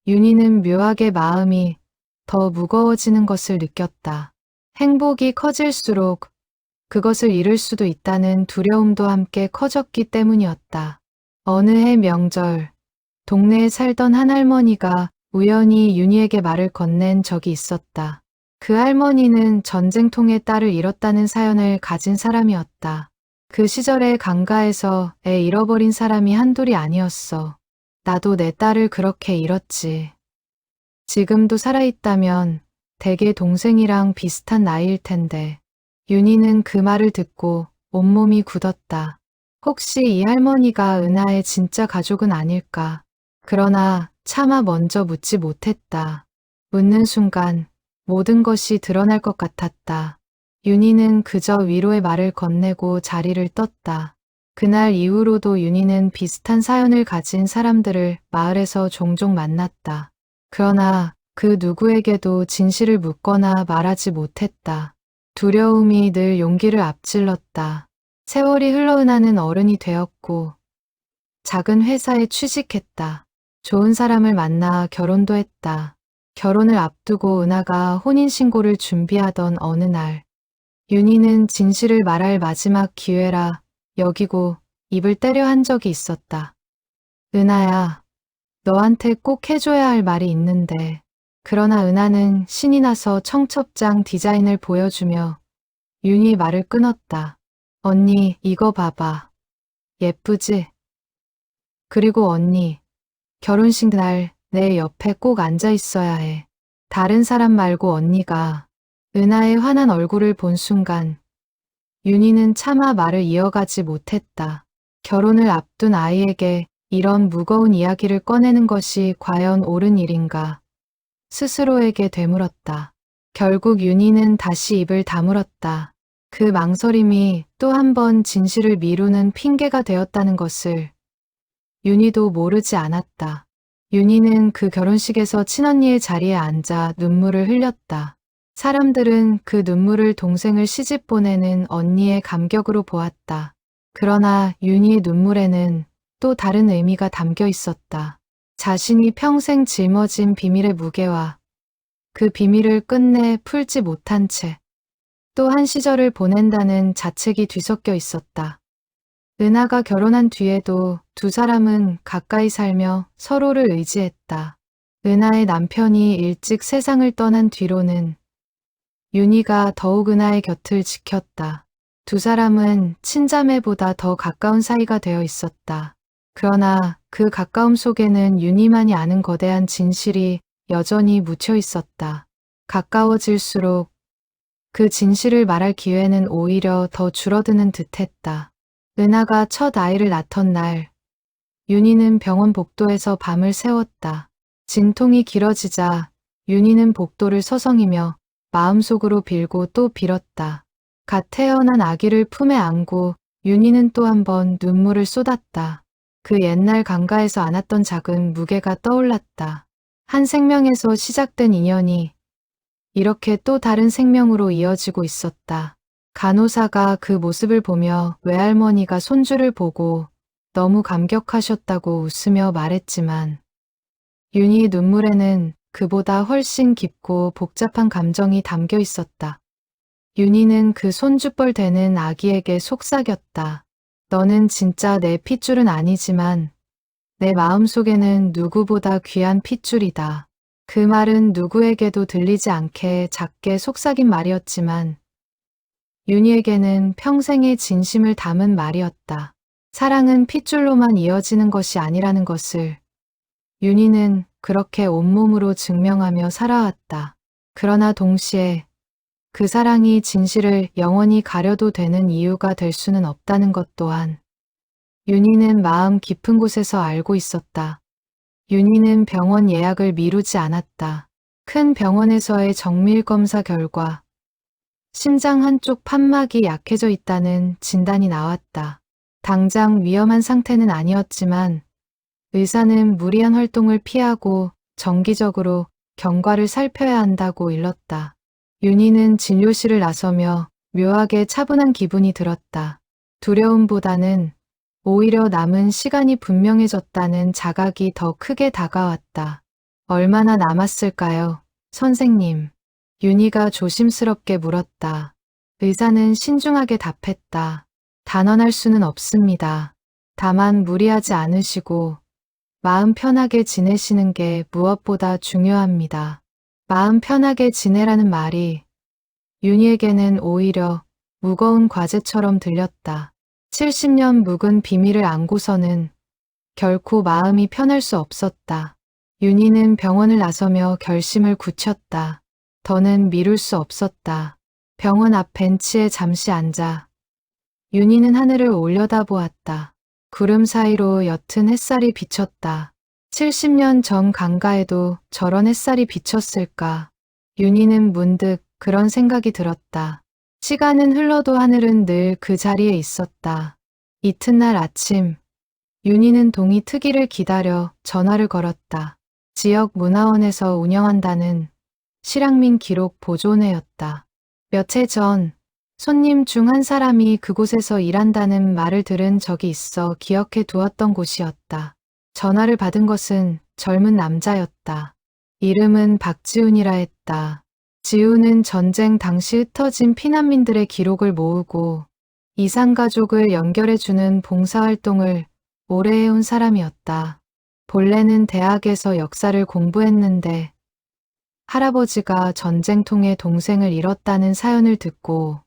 윤희는 묘하게 마음이 더 무거워지는 것을 느꼈다. 행복이 커질수록 그것을 잃을 수도 있다는 두려움도 함께 커졌기 때문이었다. 어느 해 명절, 동네에 살던 한 할머니가 우연히 윤희에게 말을 건넨 적이 있었다. 그 할머니는 전쟁통에 딸을 잃었다는 사연을 가진 사람이었다. 그 시절에 강가에서 애 잃어버린 사람이 한둘이 아니었어. 나도 내 딸을 그렇게 잃었지. 지금도 살아있다면 대개 동생이랑 비슷한 나이일 텐데. 윤희는 그 말을 듣고 온몸이 굳었다. 혹시 이 할머니가 은하의 진짜 가족은 아닐까? 그러나 차마 먼저 묻지 못했다. 묻는 순간 모든 것이 드러날 것 같았다. 윤희는 그저 위로의 말을 건네고 자리를 떴다. 그날 이후로도 윤희는 비슷한 사연을 가진 사람들을 마을에서 종종 만났다. 그러나 그 누구에게도 진실을 묻거나 말하지 못했다. 두려움이 늘 용기를 앞질렀다. 세월이 흘러 은하는 어른이 되었고 작은 회사에 취직했다. 좋은 사람을 만나 결혼도 했다. 결혼을 앞두고 은하가 혼인신고를 준비하던 어느 날 윤희는 진실을 말할 마지막 기회라 여기고 입을 떼려 한 적이 있었다. 은하야, 너한테 꼭 해줘야 할 말이 있는데. 그러나 은하는 신이 나서 청첩장 디자인을 보여주며 윤희의 말을 끊었다. 언니, 이거 봐봐. 예쁘지? 그리고 언니, 결혼식 날 내 옆에 꼭 앉아 있어야 해. 다른 사람 말고 언니가. 은하의 환한 얼굴을 본 순간 윤희는 차마 말을 이어가지 못했다. 결혼을 앞둔 아이에게 이런 무거운 이야기를 꺼내는 것이 과연 옳은 일인가 스스로에게 되물었다. 결국 윤희는 다시 입을 다물었다. 그 망설임이 또 한 번 진실을 미루는 핑계가 되었다는 것을 윤희도 모르지 않았다. 윤희는 그 결혼식에서 친언니의 자리에 앉아 눈물을 흘렸다. 사람들은 그 눈물을 동생을 시집 보내는 언니의 감격으로 보았다. 그러나 윤희의 눈물에는 또 다른 의미가 담겨 있었다. 자신이 평생 짊어진 비밀의 무게와 그 비밀을 끝내 풀지 못한 채 또 한 시절을 보낸다는 자책이 뒤섞여 있었다. 은하가 결혼한 뒤에도 두 사람은 가까이 살며 서로를 의지했다. 은하의 남편이 일찍 세상을 떠난 뒤로는 윤희가 더욱 은하의 곁을 지켰다. 두 사람은 친자매보다 더 가까운 사이가 되어 있었다. 그러나 그 가까움 속에는 윤희만이 아는 거대한 진실이 여전히 묻혀 있었다. 가까워질수록 그 진실을 말할 기회는 오히려 더 줄어드는 듯했다. 은하가 첫 아이를 낳던 날, 윤희는 병원 복도에서 밤을 새웠다. 진통이 길어지자 윤희는 복도를 서성이며 마음속으로 빌고 또 빌었다. 갓 태어난 아기를 품에 안고 윤희는 또 한 번 눈물을 쏟았다. 그 옛날 강가에서 안았던 작은 무게가 떠올랐다. 한 생명에서 시작된 인연이 이렇게 또 다른 생명으로 이어지고 있었다. 간호사가 그 모습을 보며 외할머니가 손주를 보고 너무 감격하셨다고 웃으며 말했지만 윤희의 눈물에는 그보다 훨씬 깊고 복잡한 감정이 담겨 있었다. 윤희는 그 손주뻘 되는 아기에게 속삭였다. 너는 진짜 내 핏줄은 아니지만 내 마음속에는 누구보다 귀한 핏줄이다. 그 말은 누구에게도 들리지 않게 작게 속삭인 말이었지만 윤희에게는 평생의 진심을 담은 말이었다. 사랑은 핏줄로만 이어지는 것이 아니라는 것을 윤희는 그렇게 온몸으로 증명하며 살아왔다. 그러나 동시에 그 사랑이 진실을 영원히 가려도 되는 이유가 될 수는 없다는 것 또한 윤희는 마음 깊은 곳에서 알고 있었다. 윤희는 병원 예약을 미루지 않았다. 큰 병원에서의 정밀 검사 결과 심장 한쪽 판막이 약해져 있다는 진단이 나왔다. 당장 위험한 상태는 아니었지만 의사는 무리한 활동을 피하고 정기적으로 경과를 살펴야 한다고 일렀다. 윤희는 진료실을 나서며 묘하게 차분한 기분이 들었다. 두려움보다는 오히려 남은 시간이 분명해졌다는 자각이 더 크게 다가왔다. 얼마나 남았을까요, 선생님? 윤희가 조심스럽게 물었다. 의사는 신중하게 답했다. 단언할 수는 없습니다. 다만 무리하지 않으시고 마음 편하게 지내시는 게 무엇보다 중요합니다. 마음 편하게 지내라는 말이 윤희에게는 오히려 무거운 과제처럼 들렸다. 70년 묵은 비밀을 안고서는 결코 마음이 편할 수 없었다. 윤희는 병원을 나서며 결심을 굳혔다. 더는 미룰 수 없었다. 병원 앞 벤치에 잠시 앉아 윤희는 하늘을 올려다보았다. 구름 사이로 옅은 햇살이 비쳤다. 70년 전 강가에도 저런 햇살이 비쳤을까? 윤희는 문득 그런 생각이 들었다. 시간은 흘러도 하늘은 늘 그 자리에 있었다. 이튿날 아침, 윤희는 동이 트기를 기다려 전화를 걸었다. 지역 문화원에서 운영한다는 실향민 기록 보존회였다. 몇 해 전 손님 중 한 사람이 그곳에서 일한다는 말을 들은 적이 있어 기억해 두었던 곳이었다. 전화를 받은 것은 젊은 남자였다. 이름은 박지훈이라 했다. 지훈은 전쟁 당시 흩어진 피난민들의 기록을 모으고 이산가족을 연결해주는 봉사활동을 오래 해온 사람이었다. 본래는 대학에서 역사를 공부했는데 할아버지가 전쟁통에 동생을 잃었다는 사연을 듣고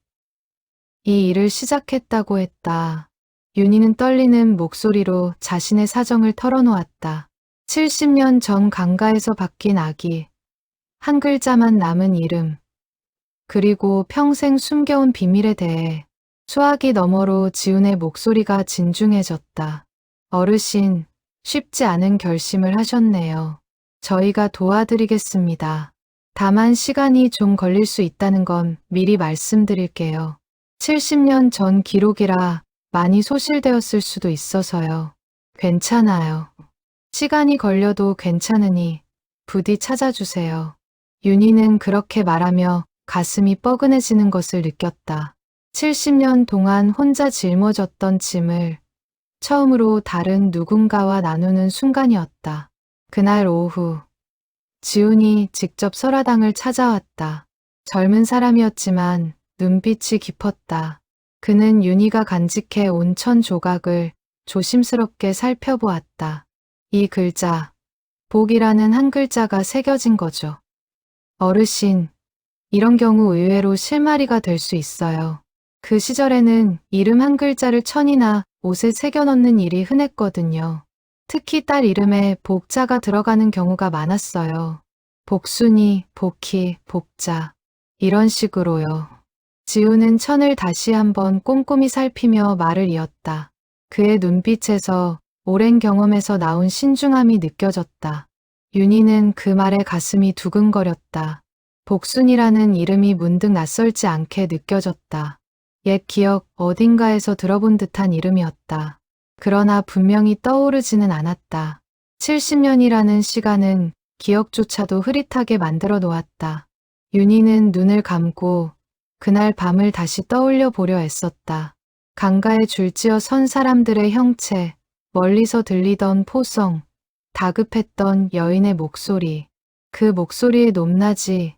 이 일을 시작했다고 했다. 윤희는 떨리는 목소리로 자신의 사정을 털어놓았다. 70년 전 강가에서 바뀐 아기. 한 글자만 남은 이름, 그리고 평생 숨겨온 비밀에 대해 수화기 너머로 지훈의 목소리가 진중해졌다. 어르신, 쉽지 않은 결심을 하셨네요. 저희가 도와드리겠습니다. 다만 시간이 좀 걸릴 수 있다는 건 미리 말씀드릴게요. 70년 전 기록이라 많이 소실되었을 수도 있어서요. 괜찮아요. 시간이 걸려도 괜찮으니 부디 찾아주세요. 윤희는 그렇게 말하며 가슴이 뻐근해지는 것을 느꼈다. 70년 동안 혼자 짊어졌던 짐을 처음으로 다른 누군가와 나누는 순간이었다. 그날 오후, 지훈이 직접 설화당을 찾아왔다. 젊은 사람이었지만 눈빛이 깊었다. 그는 윤희가 간직해 온 천 조각을 조심스럽게 살펴보았다. 이 글자, 복이라는 한 글자가 새겨진 거죠. 어르신, 이런 경우 의외로 실마리가 될 수 있어요. 그 시절에는 이름 한 글자를 천이나 옷에 새겨 넣는 일이 흔했거든요. 특히 딸 이름에 복자가 들어가는 경우가 많았어요. 복순이, 복희, 복자 이런 식으로요. 지우는 천을 다시 한번 꼼꼼히 살피며 말을 이었다. 그의 눈빛에서 오랜 경험에서 나온 신중함이 느껴졌다. 윤희는 그 말에 가슴이 두근거렸다. 복순이라는 이름이 문득 낯설지 않게 느껴졌다. 옛 기억 어딘가에서 들어본 듯한 이름이었다. 그러나 분명히 떠오르지는 않았다. 70년이라는 시간은 기억조차도 흐릿하게 만들어 놓았다. 윤희는 눈을 감고 그날 밤을 다시 떠올려 보려 애썼다. 강가에 줄지어 선 사람들의 형체, 멀리서 들리던 포성, 다급했던 여인의 목소리, 그 목소리의 높낮이,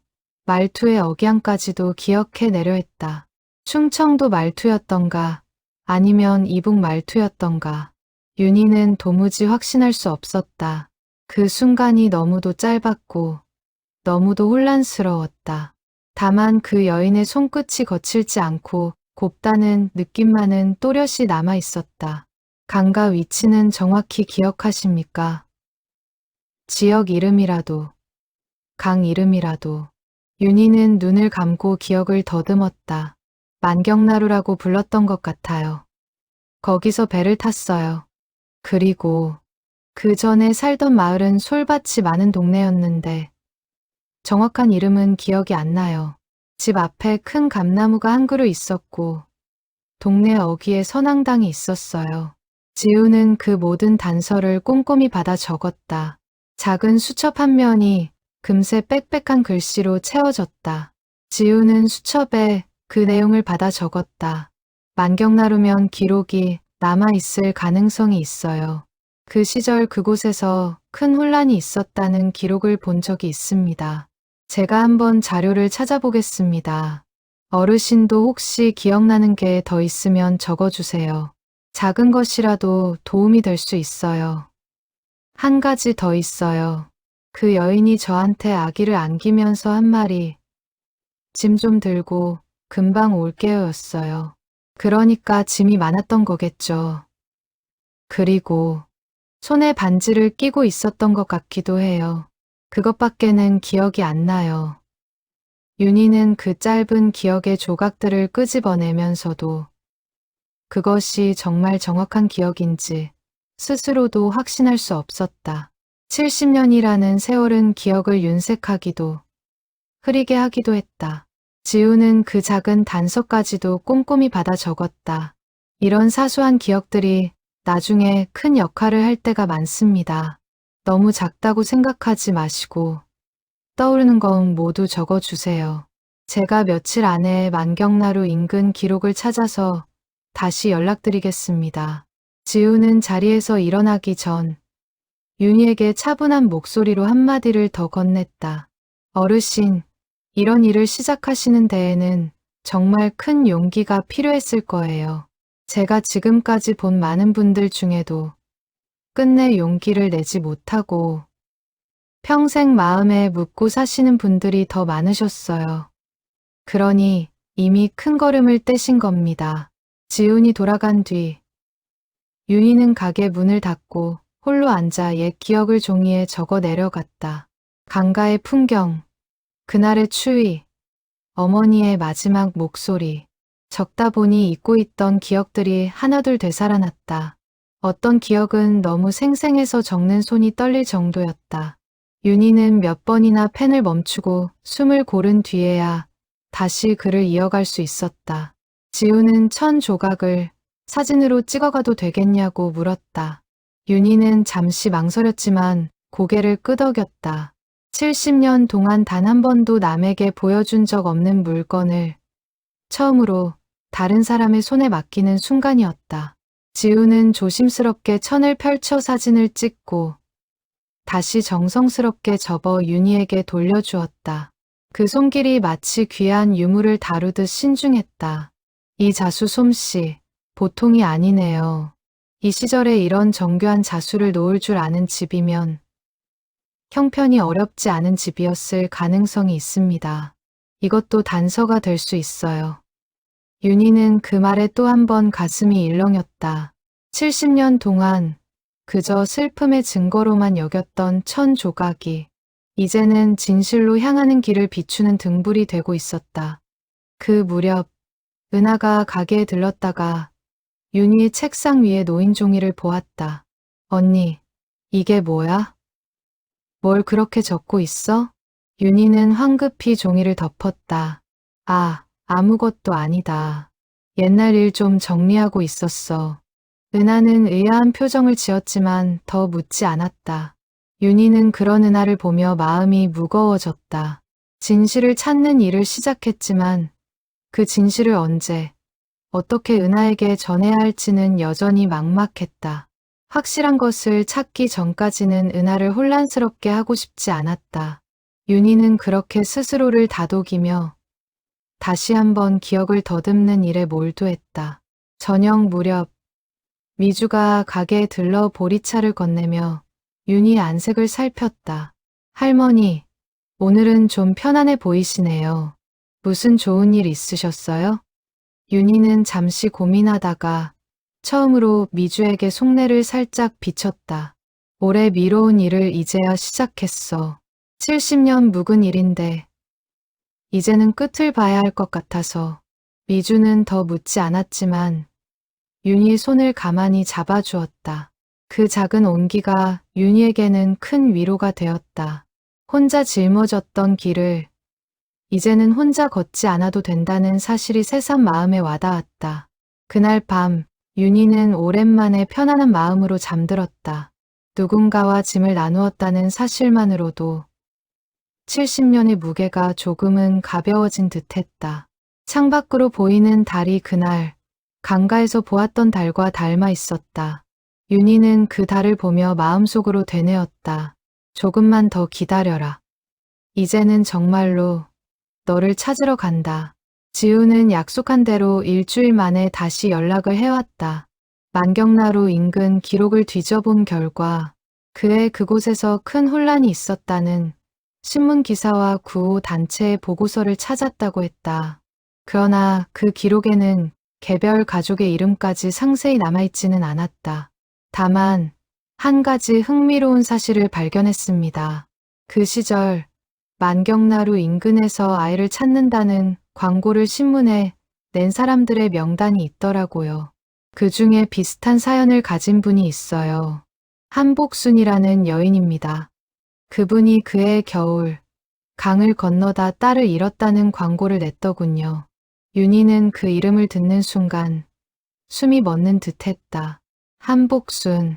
말투의 억양까지도 기억해내려 했다. 충청도 말투였던가 아니면 이북 말투였던가 윤희는 도무지 확신할 수 없었다. 그 순간이 너무도 짧았고 너무도 혼란스러웠다. 다만 그 여인의 손끝이 거칠지 않고 곱다는 느낌만은 또렷이 남아 있었다. 강가 위치는 정확히 기억하십니까? 지역 이름이라도, 강 이름이라도. 윤희는 눈을 감고 기억을 더듬었다. 만경나루라고 불렀던 것 같아요. 거기서 배를 탔어요. 그리고 그 전에 살던 마을은 솔밭이 많은 동네였는데 정확한 이름은 기억이 안 나요. 집 앞에 큰 감나무가 한 그루 있었고 동네 어귀에 선앙당이 있었어요. 지우는 그 모든 단서를 꼼꼼히 받아 적었다. 작은 수첩 한 면이 금세 빽빽한 글씨로 채워졌다. 지우는 수첩에 그 내용을 받아 적었다. 만경나루면 기록이 남아있을 가능성이 있어요. 그 시절 그곳에서 큰 혼란이 있었다는 기록을 본 적이 있습니다. 제가 한번 자료를 찾아보겠습니다. 어르신도 혹시 기억나는 게 더 있으면 적어주세요. 작은 것이라도 도움이 될 수 있어요. 한 가지 더 있어요. 그 여인이 저한테 아기를 안기면서 한 말이 짐 좀 들고 금방 올게요였어요. 그러니까 짐이 많았던 거겠죠. 그리고 손에 반지를 끼고 있었던 것 같기도 해요. 그것밖에는 기억이 안 나요. 윤희는 그 짧은 기억의 조각들을 끄집어내면서도 그것이 정말 정확한 기억인지 스스로도 확신할 수 없었다. 70년이라는 세월은 기억을 윤색하기도 흐리게 하기도 했다. 지우는 그 작은 단서까지도 꼼꼼히 받아 적었다. 이런 사소한 기억들이 나중에 큰 역할을 할 때가 많습니다. 너무 작다고 생각하지 마시고 떠오르는 건 모두 적어주세요. 제가 며칠 안에 만경나루 인근 기록을 찾아서 다시 연락드리겠습니다. 지우는 자리에서 일어나기 전 윤희에게 차분한 목소리로 한마디를 더 건넸다. 어르신, 이런 일을 시작하시는 데에는 정말 큰 용기가 필요했을 거예요. 제가 지금까지 본 많은 분들 중에도 끝내 용기를 내지 못하고 평생 마음에 묻고 사시는 분들이 더 많으셨어요. 그러니 이미 큰 걸음을 떼신 겁니다. 지훈이 돌아간 뒤 윤희는 가게 문을 닫고 홀로 앉아 옛 기억을 종이에 적어 내려갔다. 강가의 풍경, 그날의 추위, 어머니의 마지막 목소리, 적다 보니 잊고 있던 기억들이 하나둘 되살아났다. 어떤 기억은 너무 생생해서 적는 손이 떨릴 정도였다. 윤희는 몇 번이나 펜을 멈추고 숨을 고른 뒤에야 다시 글을 이어갈 수 있었다. 지우는 천 조각을 사진으로 찍어가도 되겠냐고 물었다. 윤희는 잠시 망설였지만 고개를 끄덕였다. 70년 동안 단 한 번도 남에게 보여준 적 없는 물건을 처음으로 다른 사람의 손에 맡기는 순간이었다. 지우는 조심스럽게 천을 펼쳐 사진을 찍고 다시 정성스럽게 접어 윤희에게 돌려주었다. 그 손길이 마치 귀한 유물을 다루듯 신중했다. 이 자수 솜씨, 보통이 아니네요. 이 시절에 이런 정교한 자수를 놓을 줄 아는 집이면 형편이 어렵지 않은 집이었을 가능성이 있습니다. 이것도 단서가 될 수 있어요. 윤희는 그 말에 또 한 번 가슴이 일렁였다. 70년 동안 그저 슬픔의 증거로만 여겼던 천 조각이 이제는 진실로 향하는 길을 비추는 등불이 되고 있었다. 그 무렵 은하가 가게에 들렀다가 윤희의 책상 위에 놓인 종이를 보았다. 언니, 이게 뭐야? 뭘 그렇게 적고 있어? 윤희는 황급히 종이를 덮었다. 아, 아무것도 아니다. 옛날 일 좀 정리하고 있었어. 은하는 의아한 표정을 지었지만 더 묻지 않았다. 윤희는 그런 은하를 보며 마음이 무거워졌다. 진실을 찾는 일을 시작했지만 그 진실을 언제, 어떻게 은하에게 전해야 할지는 여전히 막막했다. 확실한 것을 찾기 전까지는 은하를 혼란스럽게 하고 싶지 않았다. 윤희는 그렇게 스스로를 다독이며 다시 한번 기억을 더듬는 일에 몰두했다. 저녁 무렵 미주가 가게에 들러 보리차를 건네며 윤희의 안색을 살폈다. 할머니, 오늘은 좀 편안해 보이시네요. 무슨 좋은 일 있으셨어요? 윤희는 잠시 고민하다가 처음으로 미주에게 속내를 살짝 비쳤다. 오래 미뤄온 일을 이제야 시작했어. 70년 묵은 일인데 이제는 끝을 봐야 할 것 같아서. 미주는 더 묻지 않았지만 윤희의 손을 가만히 잡아주었다. 그 작은 온기가 윤희에게는 큰 위로가 되었다. 혼자 짊어졌던 길을 이제는 혼자 걷지 않아도 된다는 사실이 새삼 마음에 와닿았다. 그날 밤 윤희는 오랜만에 편안한 마음으로 잠들었다. 누군가와 짐을 나누었다는 사실만으로도 70년의 무게가 조금은 가벼워진 듯했다. 창밖으로 보이는 달이 그날 강가에서 보았던 달과 닮아 있었다. 윤희는 그 달을 보며 마음속으로 되뇌었다. 조금만 더 기다려라. 이제는 정말로 너를 찾으러 간다. 지우는 약속한 대로 일주일 만에 다시 연락을 해왔다. 만경나루 인근 기록을 뒤져본 결과 그해 그곳에서 큰 혼란이 있었다는 신문 기사와 구호 단체의 보고서를 찾았다고 했다. 그러나 그 기록에는 개별 가족의 이름까지 상세히 남아있지는 않았다. 다만 한 가지 흥미로운 사실을 발견했습니다. 그 시절 만경나루 인근에서 아이를 찾는다는 광고를 신문에 낸 사람들의 명단이 있더라고요. 그 중에 비슷한 사연을 가진 분이 있어요. 한복순이라는 여인입니다. 그분이 그해 겨울 강을 건너다 딸을 잃었다는 광고를 냈더군요. 윤희는 그 이름을 듣는 순간 숨이 멎는 듯했다. 한복순,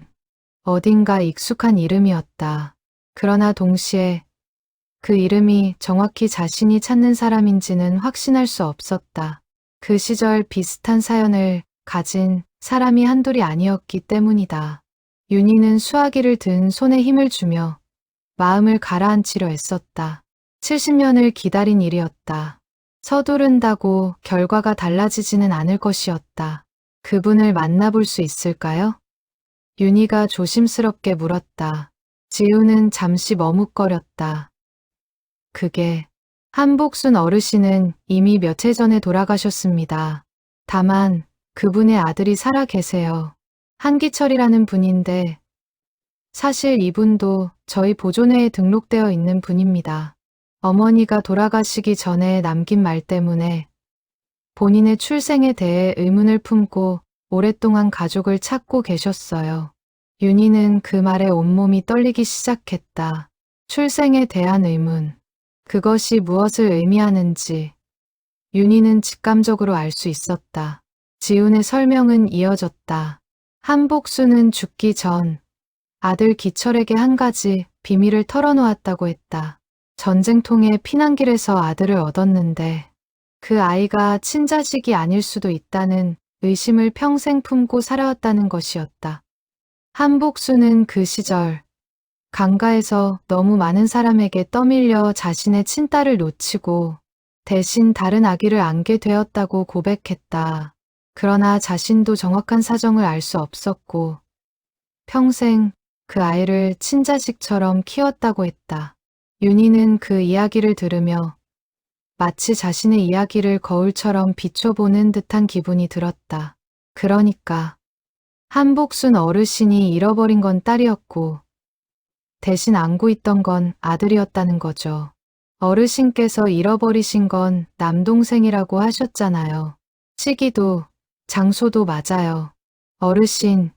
어딘가 익숙한 이름이었다. 그러나 동시에 그 이름이 정확히 자신이 찾는 사람인지는 확신할 수 없었다. 그 시절 비슷한 사연을 가진 사람이 한둘이 아니었기 때문이다. 윤희는 수화기를 든 손에 힘을 주며 마음을 가라앉히려 애썼다. 70년을 기다린 일이었다. 서두른다고 결과가 달라지지는 않을 것이었다. 그분을 만나볼 수 있을까요? 윤희가 조심스럽게 물었다. 지우는 잠시 머뭇거렸다. 그게 한복순 어르신은 이미 몇 해 전에 돌아가셨습니다. 다만 그분의 아들이 살아 계세요. 한기철이라는 분인데 사실 이분도 저희 보존회에 등록되어 있는 분입니다. 어머니가 돌아가시기 전에 남긴 말 때문에 본인의 출생에 대해 의문을 품고 오랫동안 가족을 찾고 계셨어요. 윤희는 그 말에 온몸이 떨리기 시작했다. 출생에 대한 의문. 그것이 무엇을 의미하는지 윤희는 직감적으로 알 수 있었다. 지훈의 설명은 이어졌다. 한복수는 죽기 전 아들 기철에게 한 가지 비밀을 털어놓았다고 했다. 전쟁통에 피난길에서 아들을 얻었는데 그 아이가 친자식이 아닐 수도 있다는 의심을 평생 품고 살아왔다는 것이었다. 한복수는 그 시절 강가에서 너무 많은 사람에게 떠밀려 자신의 친딸을 놓치고 대신 다른 아기를 안게 되었다고 고백했다. 그러나 자신도 정확한 사정을 알 수 없었고 평생 그 아이를 친자식처럼 키웠다고 했다. 윤희는 그 이야기를 들으며 마치 자신의 이야기를 거울처럼 비춰보는 듯한 기분이 들었다. 그러니까 한복순 어르신이 잃어버린 건 딸이었고 대신 안고 있던 건 아들이었다는 거죠. 어르신께서 잃어버리신 건 남동생이라고 하셨잖아요. 시기도 장소도 맞아요. 어르신,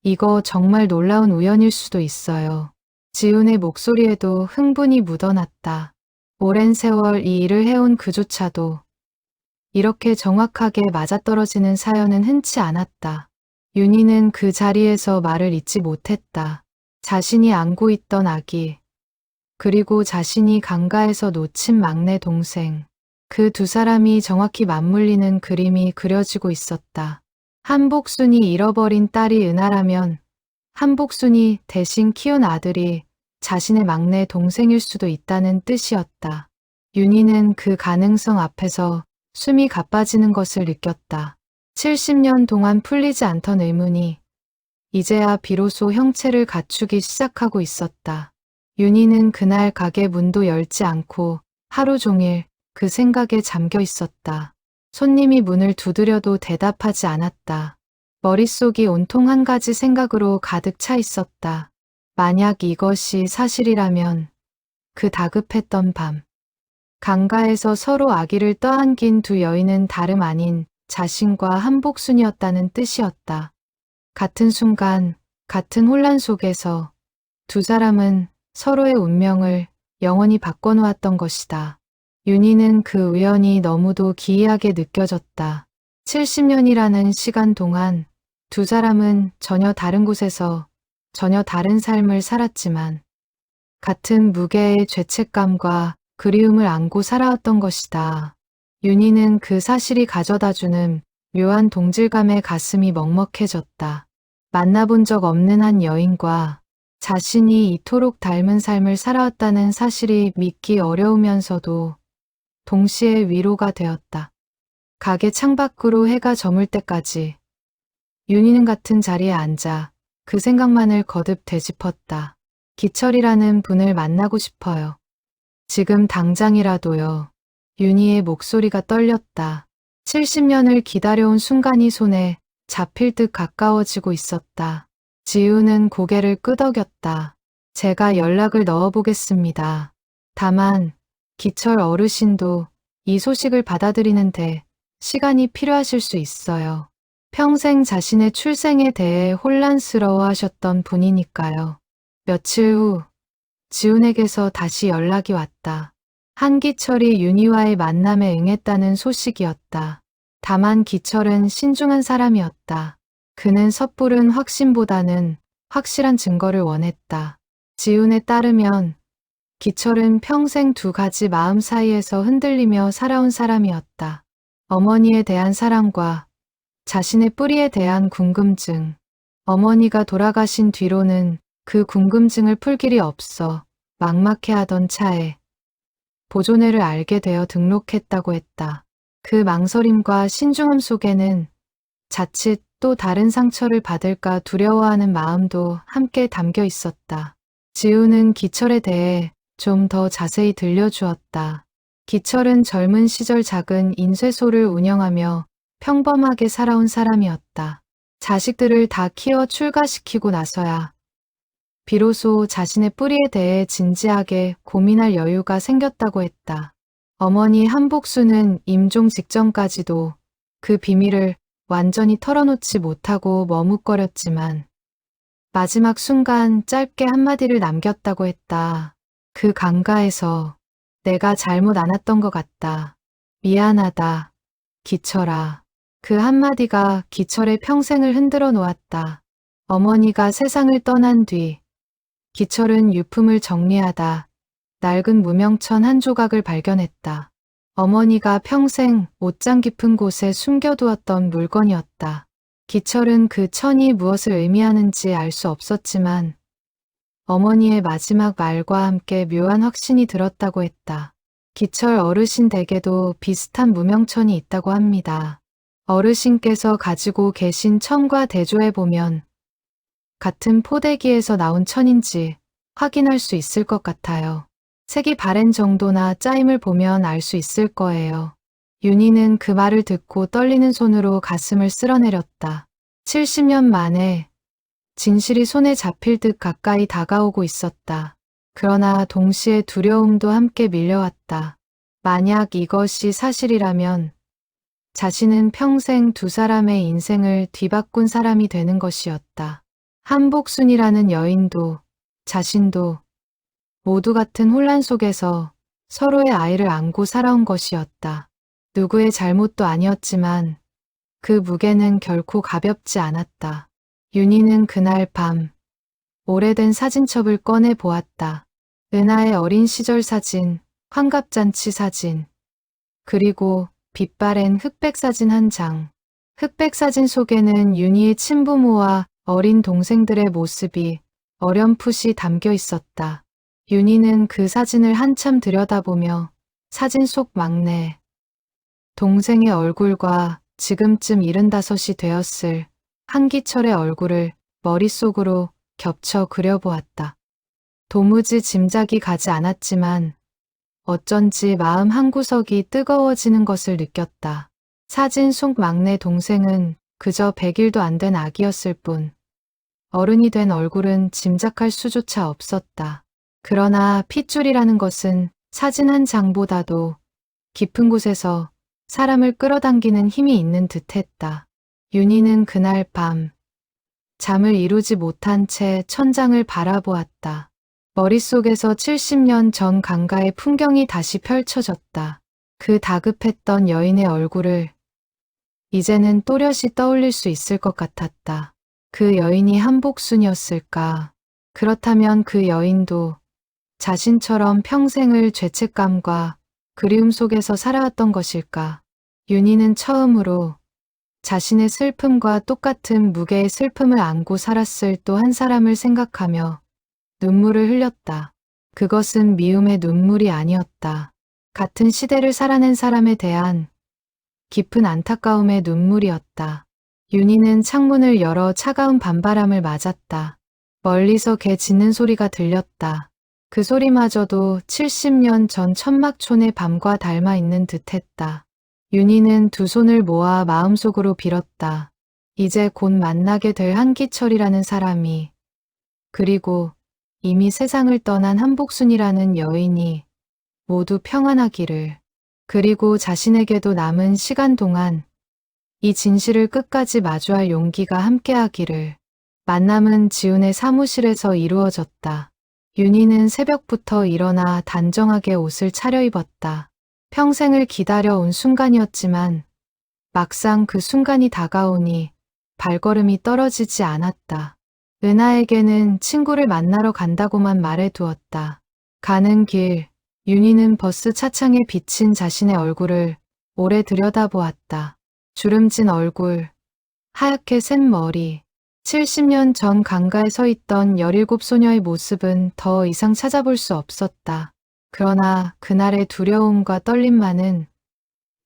이거 정말 놀라운 우연일 수도 있어요. 지훈의 목소리에도 흥분이 묻어났다. 오랜 세월 이 일을 해온 그조차도 이렇게 정확하게 맞아떨어지는 사연은 흔치 않았다. 윤희는 그 자리에서 말을 잇지 못했다. 자신이 안고 있던 아기, 그리고 자신이 강가에서 놓친 막내 동생, 그 두 사람이 정확히 맞물리는 그림이 그려지고 있었다. 한복순이 잃어버린 딸이 은하라면 한복순이 대신 키운 아들이 자신의 막내 동생일 수도 있다는 뜻이었다. 윤희는 그 가능성 앞에서 숨이 가빠지는 것을 느꼈다. 70년 동안 풀리지 않던 의문이 이제야 비로소 형체를 갖추기 시작하고 있었다. 윤희는 그날 가게 문도 열지 않고 하루 종일 그 생각에 잠겨 있었다. 손님이 문을 두드려도 대답하지 않았다. 머릿속이 온통 한 가지 생각으로 가득 차 있었다. 만약 이것이 사실이라면 그 다급했던 밤, 강가에서 서로 아기를 떠안긴 두 여인은 다름 아닌 자신과 한복순이었다는 뜻이었다. 같은 순간, 같은 혼란 속에서 두 사람은 서로의 운명을 영원히 바꿔놓았던 것이다. 윤희는 그 우연이 너무도 기이하게 느껴졌다. 70년이라는 시간 동안 두 사람은 전혀 다른 곳에서 전혀 다른 삶을 살았지만 같은 무게의 죄책감과 그리움을 안고 살아왔던 것이다. 윤희는 그 사실이 가져다주는 묘한 동질감에 가슴이 먹먹해졌다. 만나본 적 없는 한 여인과 자신이 이토록 닮은 삶을 살아왔다는 사실이 믿기 어려우면서도 동시에 위로가 되었다. 가게 창밖으로 해가 저물 때까지 윤희는 같은 자리에 앉아 그 생각만을 거듭 되짚었다. 기철이라는 분을 만나고 싶어요. 지금 당장이라도요. 윤희의 목소리가 떨렸다. 70년을 기다려온 순간이 손에 잡힐 듯 가까워지고 있었다. 지우는 고개를 끄덕였다. 제가 연락을 넣어보겠습니다. 다만 기철 어르신도 이 소식을 받아들이는데 시간이 필요하실 수 있어요. 평생 자신의 출생에 대해 혼란스러워하셨던 분이니까요. 며칠 후 지훈에게서 다시 연락이 왔다. 한기철이 윤희와의 만남에 응했다는 소식이었다. 다만 기철은 신중한 사람이었다. 그는 섣부른 확신보다는 확실한 증거를 원했다. 지훈에 따르면 기철은 평생 두 가지 마음 사이에서 흔들리며 살아온 사람이었다. 어머니에 대한 사랑과 자신의 뿌리에 대한 궁금증. 어머니가 돌아가신 뒤로는 그 궁금증을 풀 길이 없어 막막해하던 차에 보존회를 알게 되어 등록했다고 했다. 그 망설임과 신중함 속에는 자칫 또 다른 상처를 받을까 두려워하는 마음도 함께 담겨 있었다. 지우는 기철에 대해 좀 더 자세히 들려주었다. 기철은 젊은 시절 작은 인쇄소를 운영하며 평범하게 살아온 사람이었다. 자식들을 다 키워 출가시키고 나서야 비로소 자신의 뿌리에 대해 진지하게 고민할 여유가 생겼다고 했다. 어머니 한복수는 임종 직전까지도 그 비밀을 완전히 털어놓지 못하고 머뭇거렸지만 마지막 순간 짧게 한마디를 남겼다고 했다. 그 강가에서 내가 잘못 안았던 것 같다. 미안하다. 기철아. 그 한마디가 기철의 평생을 흔들어 놓았다. 어머니가 세상을 떠난 뒤 기철은 유품을 정리하다 낡은 무명천 한 조각을 발견했다. 어머니가 평생 옷장 깊은 곳에 숨겨두었던 물건이었다. 기철은 그 천이 무엇을 의미하는지 알 수 없었지만 어머니의 마지막 말과 함께 묘한 확신이 들었다고 했다. 기철 어르신 댁에도 비슷한 무명천이 있다고 합니다. 어르신께서 가지고 계신 천과 대조해보면 같은 포대기에서 나온 천인지 확인할 수 있을 것 같아요. 색이 바랜 정도나 짜임을 보면 알 수 있을 거예요. 윤희는 그 말을 듣고 떨리는 손으로 가슴을 쓸어내렸다. 70년 만에 진실이 손에 잡힐 듯 가까이 다가오고 있었다. 그러나 동시에 두려움도 함께 밀려왔다. 만약 이것이 사실이라면 자신은 평생 두 사람의 인생을 뒤바꾼 사람이 되는 것이었다. 한복순이라는 여인도 자신도 모두 같은 혼란 속에서 서로의 아이를 안고 살아온 것이었다. 누구의 잘못도 아니었지만 그 무게는 결코 가볍지 않았다. 윤희는 그날 밤 오래된 사진첩을 꺼내 보았다. 은하의 어린 시절 사진, 환갑잔치 사진, 그리고 빛바랜 흑백 사진 한 장. 흑백 사진 속에는 윤희의 친부모와 어린 동생들의 모습이 어렴풋이 담겨 있었다. 윤희는 그 사진을 한참 들여다보며 사진 속 막내 동생의 얼굴과 지금쯤 75이 되었을 한기철의 얼굴을 머릿속으로 겹쳐 그려보았다. 도무지 짐작이 가지 않았지만 어쩐지 마음 한구석이 뜨거워지는 것을 느꼈다. 사진 속 막내 동생은 그저 100일도 안 된 아기였을 뿐 어른이 된 얼굴은 짐작할 수조차 없었다. 그러나 핏줄이라는 것은 사진 한 장보다도 깊은 곳에서 사람을 끌어당기는 힘이 있는 듯했다. 윤희는 그날 밤 잠을 이루지 못한 채 천장을 바라보았다. 머릿속에서 70년 전 강가의 풍경이 다시 펼쳐졌다. 그 다급했던 여인의 얼굴을 이제는 또렷이 떠올릴 수 있을 것 같았다. 그 여인이 한복순이었을까? 그렇다면 그 여인도 자신처럼 평생을 죄책감과 그리움 속에서 살아왔던 것일까? 윤희는 처음으로 자신의 슬픔과 똑같은 무게의 슬픔을 안고 살았을 또 한 사람을 생각하며 눈물을 흘렸다. 그것은 미움의 눈물이 아니었다. 같은 시대를 살아낸 사람에 대한 깊은 안타까움의 눈물이었다. 윤희는 창문을 열어 차가운 밤바람을 맞았다. 멀리서 개 짖는 소리가 들렸다. 그 소리마저도 70년 전 천막촌의 밤과 닮아 있는 듯했다. 윤희는 두 손을 모아 마음속으로 빌었다. 이제 곧 만나게 될 한기철이라는 사람이, 그리고 이미 세상을 떠난 한복순이라는 여인이 모두 평안하기를, 그리고 자신에게도 남은 시간 동안 이 진실을 끝까지 마주할 용기가 함께하기를. 만남은 지훈의 사무실에서 이루어졌다. 윤희는 새벽부터 일어나 단정하게 옷을 차려입었다. 평생을 기다려온 순간이었지만 막상 그 순간이 다가오니 발걸음이 떨어지지 않았다. 은하에게는 친구를 만나러 간다고만 말해두었다. 가는 길, 윤희는 버스 차창에 비친 자신의 얼굴을 오래 들여다보았다. 주름진 얼굴, 하얗게 센 머리, 70년 전 강가에 서 있던 17소녀의 모습은 더 이상 찾아볼 수 없었다. 그러나 그날의 두려움과 떨림만은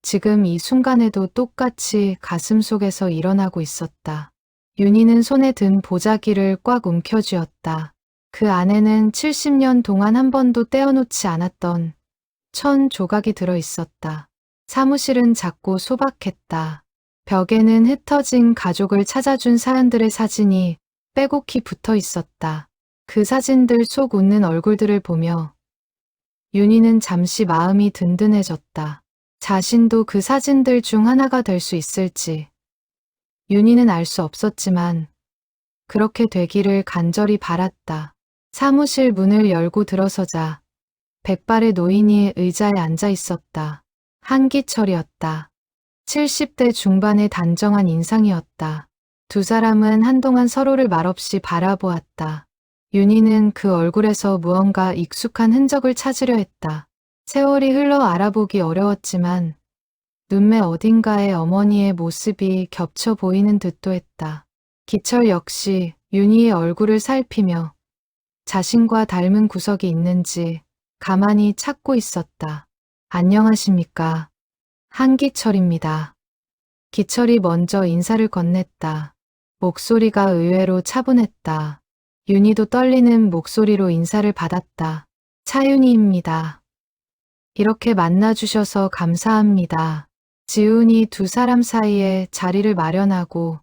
지금 이 순간에도 똑같이 가슴 속에서 일어나고 있었다. 윤희는 손에 든 보자기를 꽉 움켜쥐었다. 그 안에는 70년 동안 한 번도 떼어놓지 않았던 1000 조각이 들어 있었다. 사무실은 작고 소박했다. 벽에는 흩어진 가족을 찾아준 사람들의 사진이 빼곡히 붙어 있었다. 그 사진들 속 웃는 얼굴들을 보며 윤희는 잠시 마음이 든든해졌다. 자신도 그 사진들 중 하나가 될 수 있을지 윤희는 알 수 없었지만 그렇게 되기를 간절히 바랐다. 사무실 문을 열고 들어서자 백발의 노인이 의자에 앉아 있었다. 한기철이었다. 70대 중반의 단정한 인상이었다. 두 사람은 한동안 서로를 말없이 바라보았다. 윤희는 그 얼굴에서 무언가 익숙한 흔적을 찾으려 했다. 세월이 흘러 알아보기 어려웠지만 눈매 어딘가에 어머니의 모습이 겹쳐 보이는 듯도 했다. 기철 역시 윤희의 얼굴을 살피며 자신과 닮은 구석이 있는지 가만히 찾고 있었다. 안녕하십니까. 한기철입니다. 기철이 먼저 인사를 건넸다. 목소리가 의외로 차분했다. 윤희도 떨리는 목소리로 인사를 받았다. 차윤희입니다. 이렇게 만나주셔서 감사합니다. 지훈이 두 사람 사이에 자리를 마련하고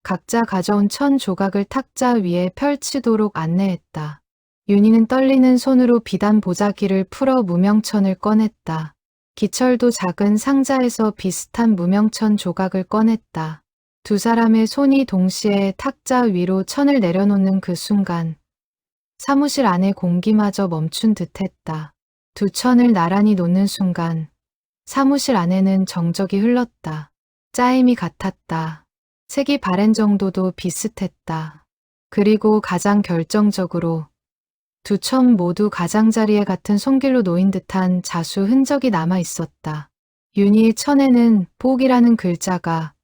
각자 가져온 천 조각을 탁자 위에 펼치도록 안내했다. 윤희는 떨리는 손으로 비단 보자기를 풀어 무명천을 꺼냈다. 기철도 작은 상자에서 비슷한 무명천 조각을 꺼냈다. 두 사람의 손이 동시에 탁자 위로 천을 내려놓는 그 순간 사무실 안의 공기마저 멈춘 듯했다. 두 천을 나란히 놓는 순간 사무실 안에는 정적이 흘렀다. 짜임이 같았다. 색이 바랜 정도도 비슷했다. 그리고 가장 결정적으로 두 천 모두 가장자리에 같은 손길로 놓인 듯한 자수 흔적이 남아 있었다. 윤희의 천에는 복이라는 글자가,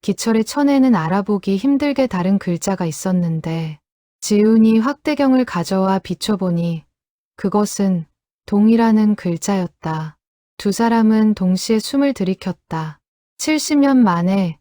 기철의 천에는 알아보기 힘들게 다른 글자가 있었는데 지훈이 확대경을 가져와 비춰보니 그것은 동이라는 글자였다. 두 사람은 동시에 숨을 들이켰다. 70년 만에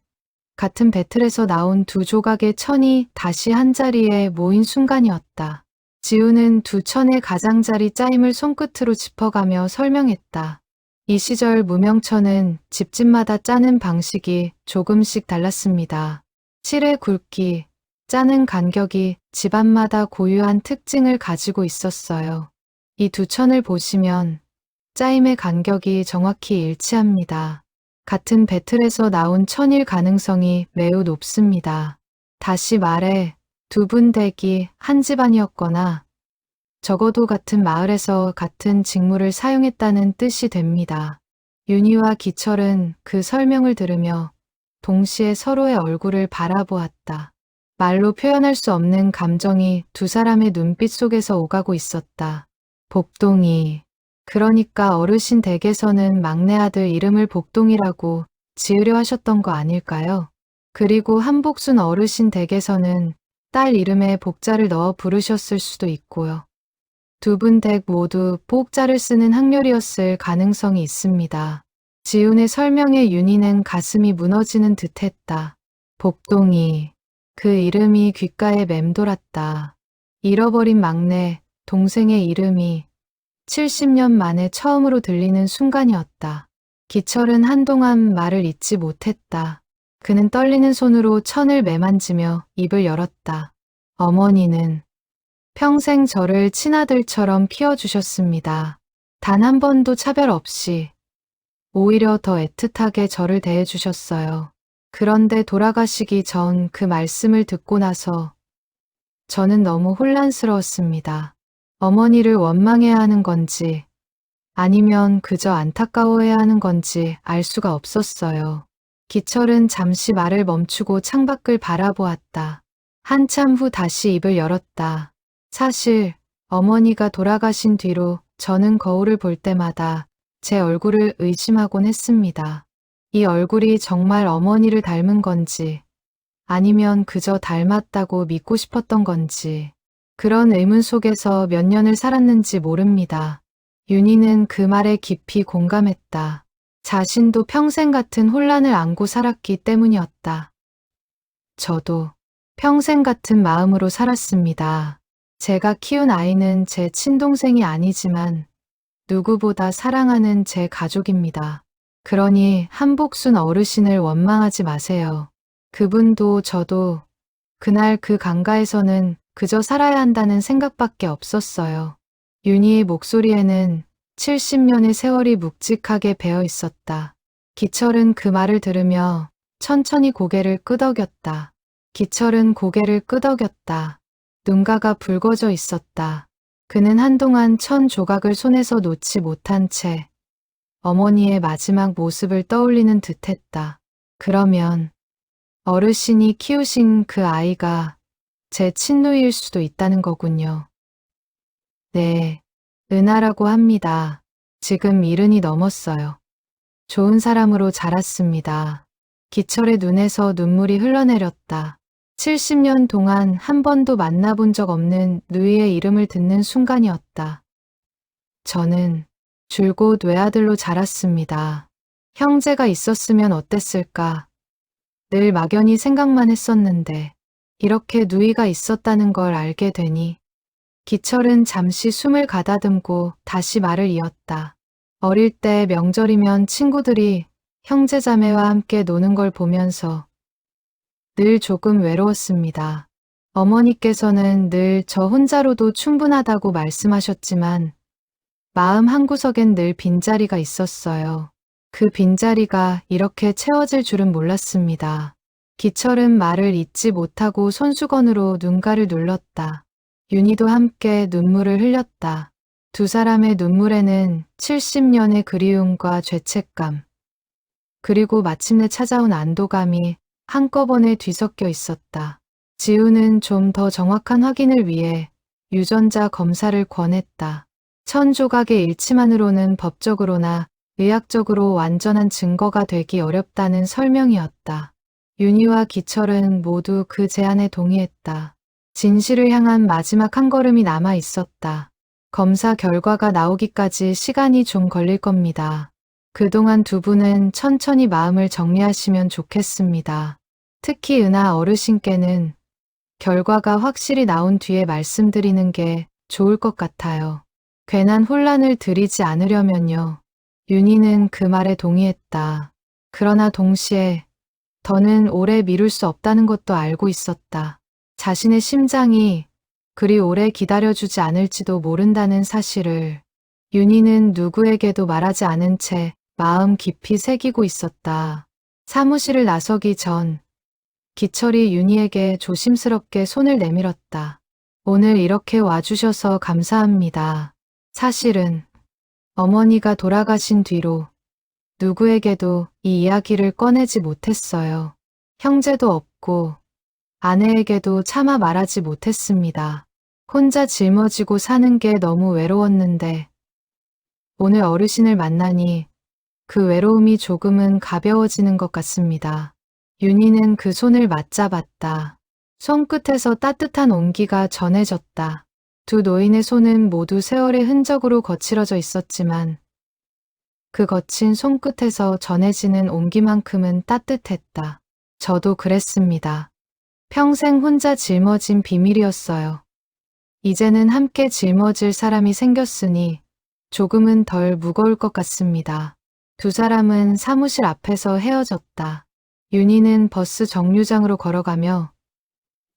같은 배틀에서 나온 두 조각의 천이 다시 한자리에 모인 순간이었다. 지훈은 두 천의 가장자리 짜임을 손끝으로 짚어가며 설명했다. 이 시절 무명천은 집집마다 짜는 방식이 조금씩 달랐습니다. 실의 굵기, 짜는 간격이 집안마다 고유한 특징을 가지고 있었어요. 이 두 천을 보시면 짜임의 간격이 정확히 일치합니다. 같은 배틀에서 나온 천일 가능성이 매우 높습니다. 다시 말해 두 분 댁이 한 집안이었거나 적어도 같은 마을에서 같은 직무를 사용했다는 뜻이 됩니다. 윤희와 기철은 그 설명을 들으며 동시에 서로의 얼굴을 바라보았다. 말로 표현할 수 없는 감정이 두 사람의 눈빛 속에서 오가고 있었다. 복동이. 그러니까 어르신 댁에서는 막내 아들 이름을 복동이라고 지으려 하셨던 거 아닐까요? 그리고 한복순 어르신 댁에서는 딸 이름에 복자를 넣어 부르셨을 수도 있고요. 두 분 댁 모두 복자를 쓰는 학렬이었을 가능성이 있습니다. 지훈의 설명에 윤희는 가슴이 무너지는 듯했다. 복동이. 그 이름이 귓가에 맴돌았다. 잃어버린 막내, 동생의 이름이 70년 만에 처음으로 들리는 순간이었다. 기철은 한동안 말을 잇지 못했다. 그는 떨리는 손으로 천을 매만지며 입을 열었다. 어머니는 평생 저를 친아들처럼 키워주셨습니다. 단 한 번도 차별 없이 오히려 더 애틋하게 저를 대해주셨어요. 그런데 돌아가시기 전 그 말씀을 듣고 나서 저는 너무 혼란스러웠습니다. 어머니를 원망해야 하는 건지 아니면 그저 안타까워해야 하는 건지 알 수가 없었어요. 기철은 잠시 말을 멈추고 창밖을 바라보았다. 한참 후 다시 입을 열었다. 사실 어머니가 돌아가신 뒤로 저는 거울을 볼 때마다 제 얼굴을 의심하곤 했습니다. 이 얼굴이 정말 어머니를 닮은 건지 아니면 그저 닮았다고 믿고 싶었던 건지 그런 의문 속에서 몇 년을 살았는지 모릅니다. 윤희는 그 말에 깊이 공감했다. 자신도 평생 같은 혼란을 안고 살았기 때문이었다. 저도 평생 같은 마음으로 살았습니다. 제가 키운 아이는 제 친동생이 아니지만 누구보다 사랑하는 제 가족입니다. 그러니 한복순 어르신을 원망하지 마세요. 그분도 저도 그날 그 강가에서는 그저 살아야 한다는 생각밖에 없었어요. 윤희의 목소리에는 70년의 세월이 묵직하게 배어 있었다. 기철은 그 말을 들으며 천천히 고개를 끄덕였다. 기철은 고개를 끄덕였다. 눈가가 붉어져 있었다. 그는 한동안 천 조각을 손에서 놓지 못한 채 어머니의 마지막 모습을 떠올리는 듯했다. 그러면 어르신이 키우신 그 아이가 제 친누이일 수도 있다는 거군요. 네, 은하라고 합니다. 지금 70이 넘었어요. 좋은 사람으로 자랐습니다. 기철의 눈에서 눈물이 흘러내렸다. 70년 동안 한 번도 만나본 적 없는 누이의 이름을 듣는 순간이었다. 저는 줄곧 외아들로 자랐습니다. 형제가 있었으면 어땠을까? 늘 막연히 생각만 했었는데 이렇게 누이가 있었다는 걸 알게 되니 기철은 잠시 숨을 가다듬고 다시 말을 이었다. 어릴 때 명절이면 친구들이 형제자매와 함께 노는 걸 보면서 늘 조금 외로웠습니다. 어머니께서는 늘 저 혼자로도 충분하다고 말씀하셨지만 마음 한구석엔 늘 빈자리가 있었어요. 그 빈자리가 이렇게 채워질 줄은 몰랐습니다. 기철은 말을 잇지 못하고 손수건으로 눈가를 눌렀다. 윤희도 함께 눈물을 흘렸다. 두 사람의 눈물에는 70년의 그리움과 죄책감, 그리고 마침내 찾아온 안도감이 한꺼번에 뒤섞여 있었다. 지우는 좀 더 정확한 확인을 위해 유전자 검사를 권했다. 천 조각의 일치만으로는 법적으로나 의학적으로 완전한 증거가 되기 어렵다는 설명이었다. 윤희와 기철은 모두 그 제안에 동의했다. 진실을 향한 마지막 한 걸음이 남아 있었다. 검사 결과가 나오기까지 시간이 좀 걸릴 겁니다. 그동안 두 분은 천천히 마음을 정리하시면 좋겠습니다. 특히 은하 어르신께는 결과가 확실히 나온 뒤에 말씀드리는 게 좋을 것 같아요. 괜한 혼란을 드리지 않으려면요. 윤희는 그 말에 동의했다. 그러나 동시에 더는 오래 미룰 수 없다는 것도 알고 있었다. 자신의 심장이 그리 오래 기다려주지 않을지도 모른다는 사실을 윤희는 누구에게도 말하지 않은 채 마음 깊이 새기고 있었다. 사무실을 나서기 전 기철이 윤희에게 조심스럽게 손을 내밀었다. 오늘 이렇게 와주셔서 감사합니다. 사실은 어머니가 돌아가신 뒤로 누구에게도 이 이야기를 꺼내지 못했어요. 형제도 없고 아내에게도 차마 말하지 못했습니다. 혼자 짊어지고 사는 게 너무 외로웠는데 오늘 어르신을 만나니 그 외로움이 조금은 가벼워지는 것 같습니다. 윤희는 그 손을 맞잡았다. 손끝에서 따뜻한 온기가 전해졌다. 두 노인의 손은 모두 세월의 흔적으로 거칠어져 있었지만 그 거친 손끝에서 전해지는 온기만큼은 따뜻했다. 저도 그랬습니다. 평생 혼자 짊어진 비밀이었어요. 이제는 함께 짊어질 사람이 생겼으니 조금은 덜 무거울 것 같습니다. 두 사람은 사무실 앞에서 헤어졌다. 윤희는 버스 정류장으로 걸어가며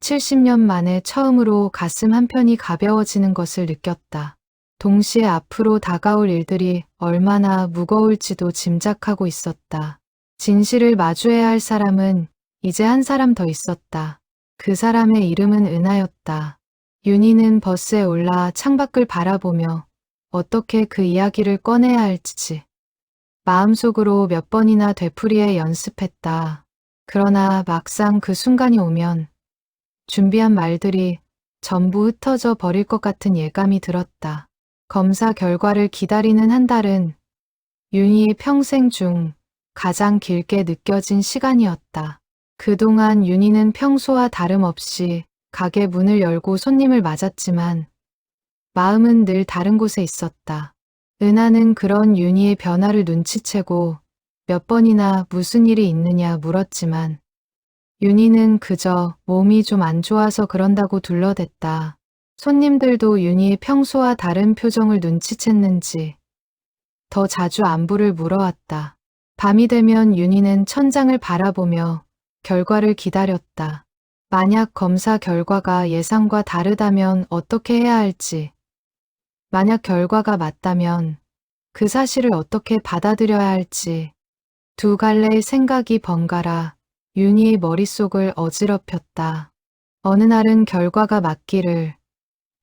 70년 만에 처음으로 가슴 한편이 가벼워지는 것을 느꼈다. 동시에 앞으로 다가올 일들이 얼마나 무거울지도 짐작하고 있었다. 진실을 마주해야 할 사람은 이제 한 사람 더 있었다. 그 사람의 이름은 은하였다. 윤희는 버스에 올라 창밖을 바라보며 어떻게 그 이야기를 꺼내야 할지 마음속으로 몇 번이나 되풀이해 연습했다. 그러나 막상 그 순간이 오면 준비한 말들이 전부 흩어져 버릴 것 같은 예감이 들었다. 검사 결과를 기다리는 한 달은 윤희의 평생 중 가장 길게 느껴진 시간이었다. 그동안 윤희는 평소와 다름없이 가게 문을 열고 손님을 맞았지만 마음은 늘 다른 곳에 있었다. 은하는 그런 윤희의 변화를 눈치채고 몇 번이나 무슨 일이 있느냐 물었지만 윤희는 그저 몸이 좀 안 좋아서 그런다고 둘러댔다. 손님들도 윤희의 평소와 다른 표정을 눈치챘는지 더 자주 안부를 물어왔다. 밤이 되면 윤희는 천장을 바라보며 결과를 기다렸다. 만약 검사 결과가 예상과 다르다면 어떻게 해야 할지, 만약 결과가 맞다면 그 사실을 어떻게 받아들여야 할지 두 갈래의 생각이 번갈아 윤희의 머릿속을 어지럽혔다. 어느 날은 결과가 맞기를,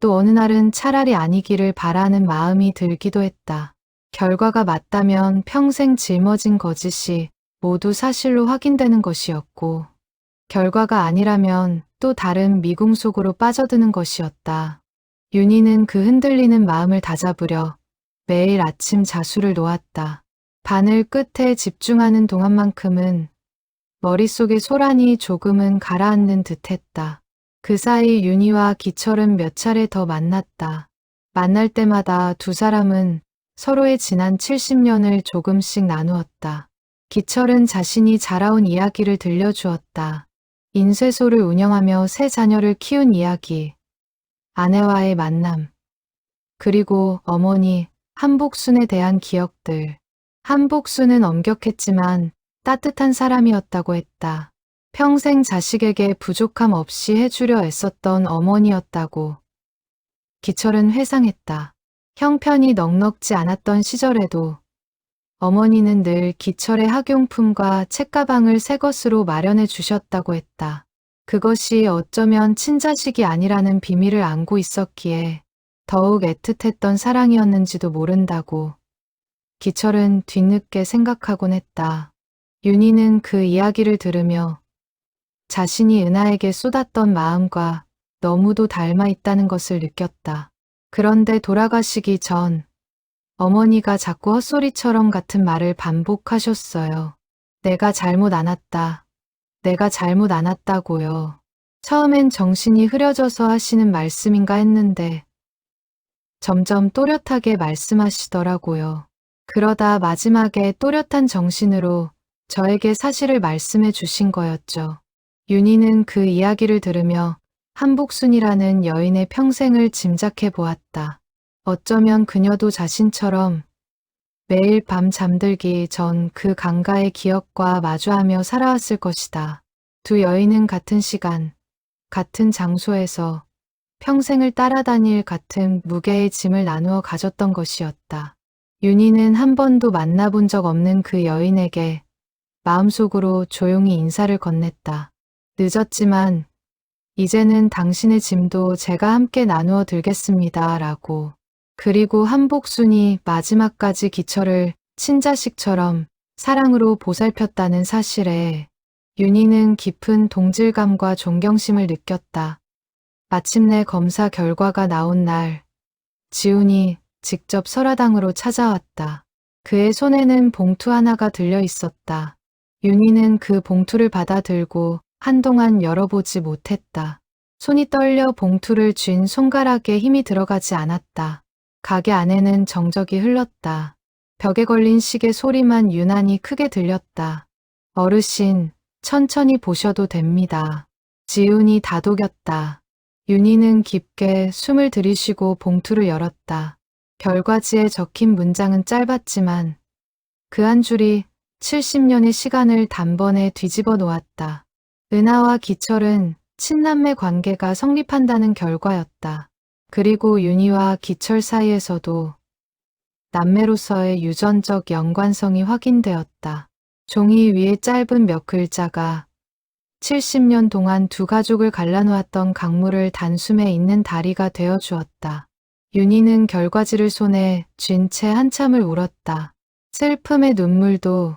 또 어느 날은 차라리 아니기를 바라는 마음이 들기도 했다. 결과가 맞다면 평생 짊어진 거짓이 모두 사실로 확인되는 것이었고, 결과가 아니라면 또 다른 미궁 속으로 빠져드는 것이었다. 윤희는 그 흔들리는 마음을 다잡으려 매일 아침 자수를 놓았다. 바늘 끝에 집중하는 동안만큼은 머릿속의 소란이 조금은 가라앉는 듯했다. 그 사이 윤희와 기철은 몇 차례 더 만났다. 만날 때마다 두 사람은 서로의 지난 70년을 조금씩 나누었다. 기철은 자신이 자라온 이야기를 들려주었다. 인쇄소를 운영하며 세 자녀를 키운 이야기, 아내와의 만남, 그리고 어머니 한복순에 대한 기억들. 한복순은 엄격했지만 따뜻한 사람이었다고 했다. 평생 자식에게 부족함 없이 해주려 애썼던 어머니였다고. 기철은 회상했다. 형편이 넉넉지 않았던 시절에도 어머니는 늘 기철의 학용품과 책가방을 새 것으로 마련해 주셨다고 했다. 그것이 어쩌면 친자식이 아니라는 비밀을 안고 있었기에 더욱 애틋했던 사랑이었는지도 모른다고. 기철은 뒤늦게 생각하곤 했다. 윤희는 그 이야기를 들으며 자신이 은하에게 쏟았던 마음과 너무도 닮아 있다는 것을 느꼈다. 그런데 돌아가시기 전 어머니가 자꾸 헛소리처럼 같은 말을 반복하셨어요. 내가 잘못 안 왔다. 내가 잘못 안 왔다고요. 처음엔 정신이 흐려져서 하시는 말씀인가 했는데 점점 또렷하게 말씀하시더라고요. 그러다 마지막에 또렷한 정신으로 저에게 사실을 말씀해 주신 거였죠. 윤희는 그 이야기를 들으며 한복순이라는 여인의 평생을 짐작해 보았다. 어쩌면 그녀도 자신처럼 매일 밤 잠들기 전 그 강가의 기억과 마주하며 살아왔을 것이다. 두 여인은 같은 시간, 같은 장소에서 평생을 따라다닐 같은 무게의 짐을 나누어 가졌던 것이었다. 윤희는 한 번도 만나본 적 없는 그 여인에게 마음속으로 조용히 인사를 건넸다. 늦었지만 이제는 당신의 짐도 제가 함께 나누어 들겠습니다. 라고. 그리고 한복순이 마지막까지 기철을 친자식처럼 사랑으로 보살폈다는 사실에 윤희는 깊은 동질감과 존경심을 느꼈다. 마침내 검사 결과가 나온 날, 지훈이 직접 설화당으로 찾아왔다. 그의 손에는 봉투 하나가 들려 있었다. 윤희는 그 봉투를 받아 들고 한동안 열어보지 못했다. 손이 떨려 봉투를 쥔 손가락에 힘이 들어가지 않았다. 가게 안에는 정적이 흘렀다. 벽에 걸린 시계 소리만 유난히 크게 들렸다. 어르신, 천천히 보셔도 됩니다. 지훈이 다독였다. 윤희는 깊게 숨을 들이쉬고 봉투를 열었다. 결과지에 적힌 문장은 짧았지만 그 한 줄이 70년의 시간을 단번에 뒤집어 놓았다. 은하와 기철은 친남매 관계가 성립한다는 결과였다. 그리고 윤희와 기철 사이에서도 남매로서의 유전적 연관성이 확인되었다. 종이 위에 짧은 몇 글자가 70년 동안 두 가족을 갈라놓았던 강물을 단숨에 잇는 다리가 되어 주었다. 윤희는 결과지를 손에 쥔 채 한참을 울었다. 슬픔의 눈물도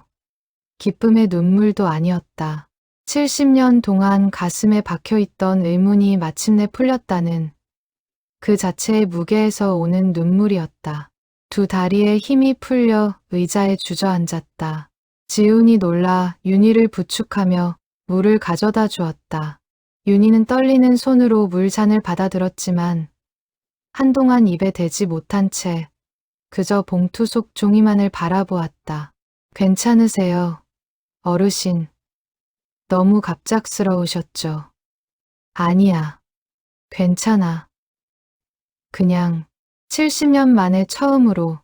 기쁨의 눈물도 아니었다. 70년 동안 가슴에 박혀있던 의문이 마침내 풀렸다는 그 자체의 무게에서 오는 눈물이었다. 두 다리에 힘이 풀려 의자에 주저앉았다. 지훈이 놀라 윤희를 부축하며 물을 가져다 주었다. 윤희는 떨리는 손으로 물잔을 받아들었지만 한동안 입에 대지 못한 채 그저 봉투 속 종이만을 바라보았다. 괜찮으세요, 어르신? 너무 갑작스러우셨죠? 아니야. 괜찮아. 그냥 70년 만에 처음으로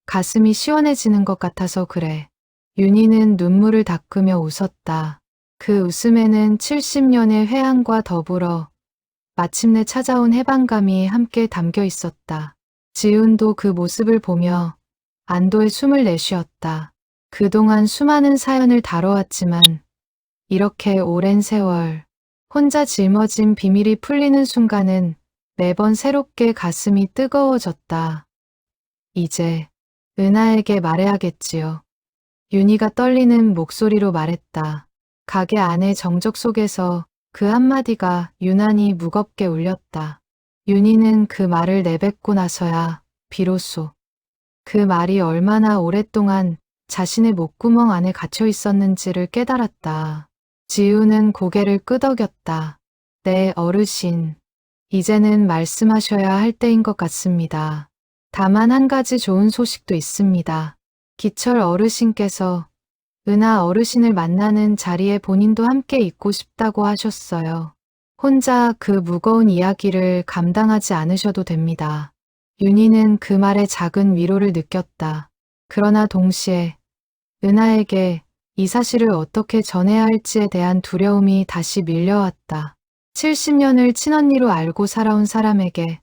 가슴이 시원해지는 것 같아서 그래. 윤희는 눈물을 닦으며 웃었다. 그 웃음에는 70년의 회한과 더불어 마침내 찾아온 해방감이 함께 담겨 있었다. 지훈도 그 모습을 보며 안도의 숨을 내쉬었다. 그동안 수많은 사연을 다뤄왔지만 이렇게 오랜 세월 혼자 짊어진 비밀이 풀리는 순간은 매번 새롭게 가슴이 뜨거워졌다. 이제 은하에게 말해야겠지요. 윤희가 떨리는 목소리로 말했다. 가게 안의 정적 속에서 그 한마디가 유난히 무겁게 울렸다. 윤희는 그 말을 내뱉고 나서야 비로소 그 말이 얼마나 오랫동안 자신의 목구멍 안에 갇혀 있었는지를 깨달았다. 지우는 고개를 끄덕였다. 네, 어르신. 이제는 말씀하셔야 할 때인 것 같습니다. 다만 한 가지 좋은 소식도 있습니다. 기철 어르신께서 은하 어르신을 만나는 자리에 본인도 함께 있고 싶다고 하셨어요. 혼자 그 무거운 이야기를 감당하지 않으셔도 됩니다. 윤희는 그 말에 작은 위로를 느꼈다. 그러나 동시에 은하에게 이 사실을 어떻게 전해야 할지에 대한 두려움이 다시 밀려왔다. 70년을 친언니로 알고 살아온 사람에게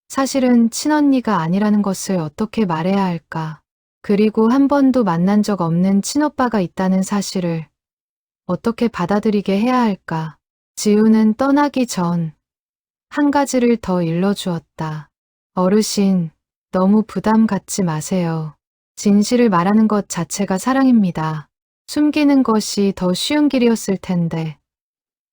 사실은 친언니가 아니라는 것을 어떻게 말해야 할까? 그리고 한 번도 만난 적 없는 친오빠가 있다는 사실을 어떻게 받아들이게 해야 할까? 지우는 떠나기 전 한 가지를 더 일러주었다. 어르신, 너무 부담 갖지 마세요. 진실을 말하는 것 자체가 사랑입니다. 숨기는 것이 더 쉬운 길이었을 텐데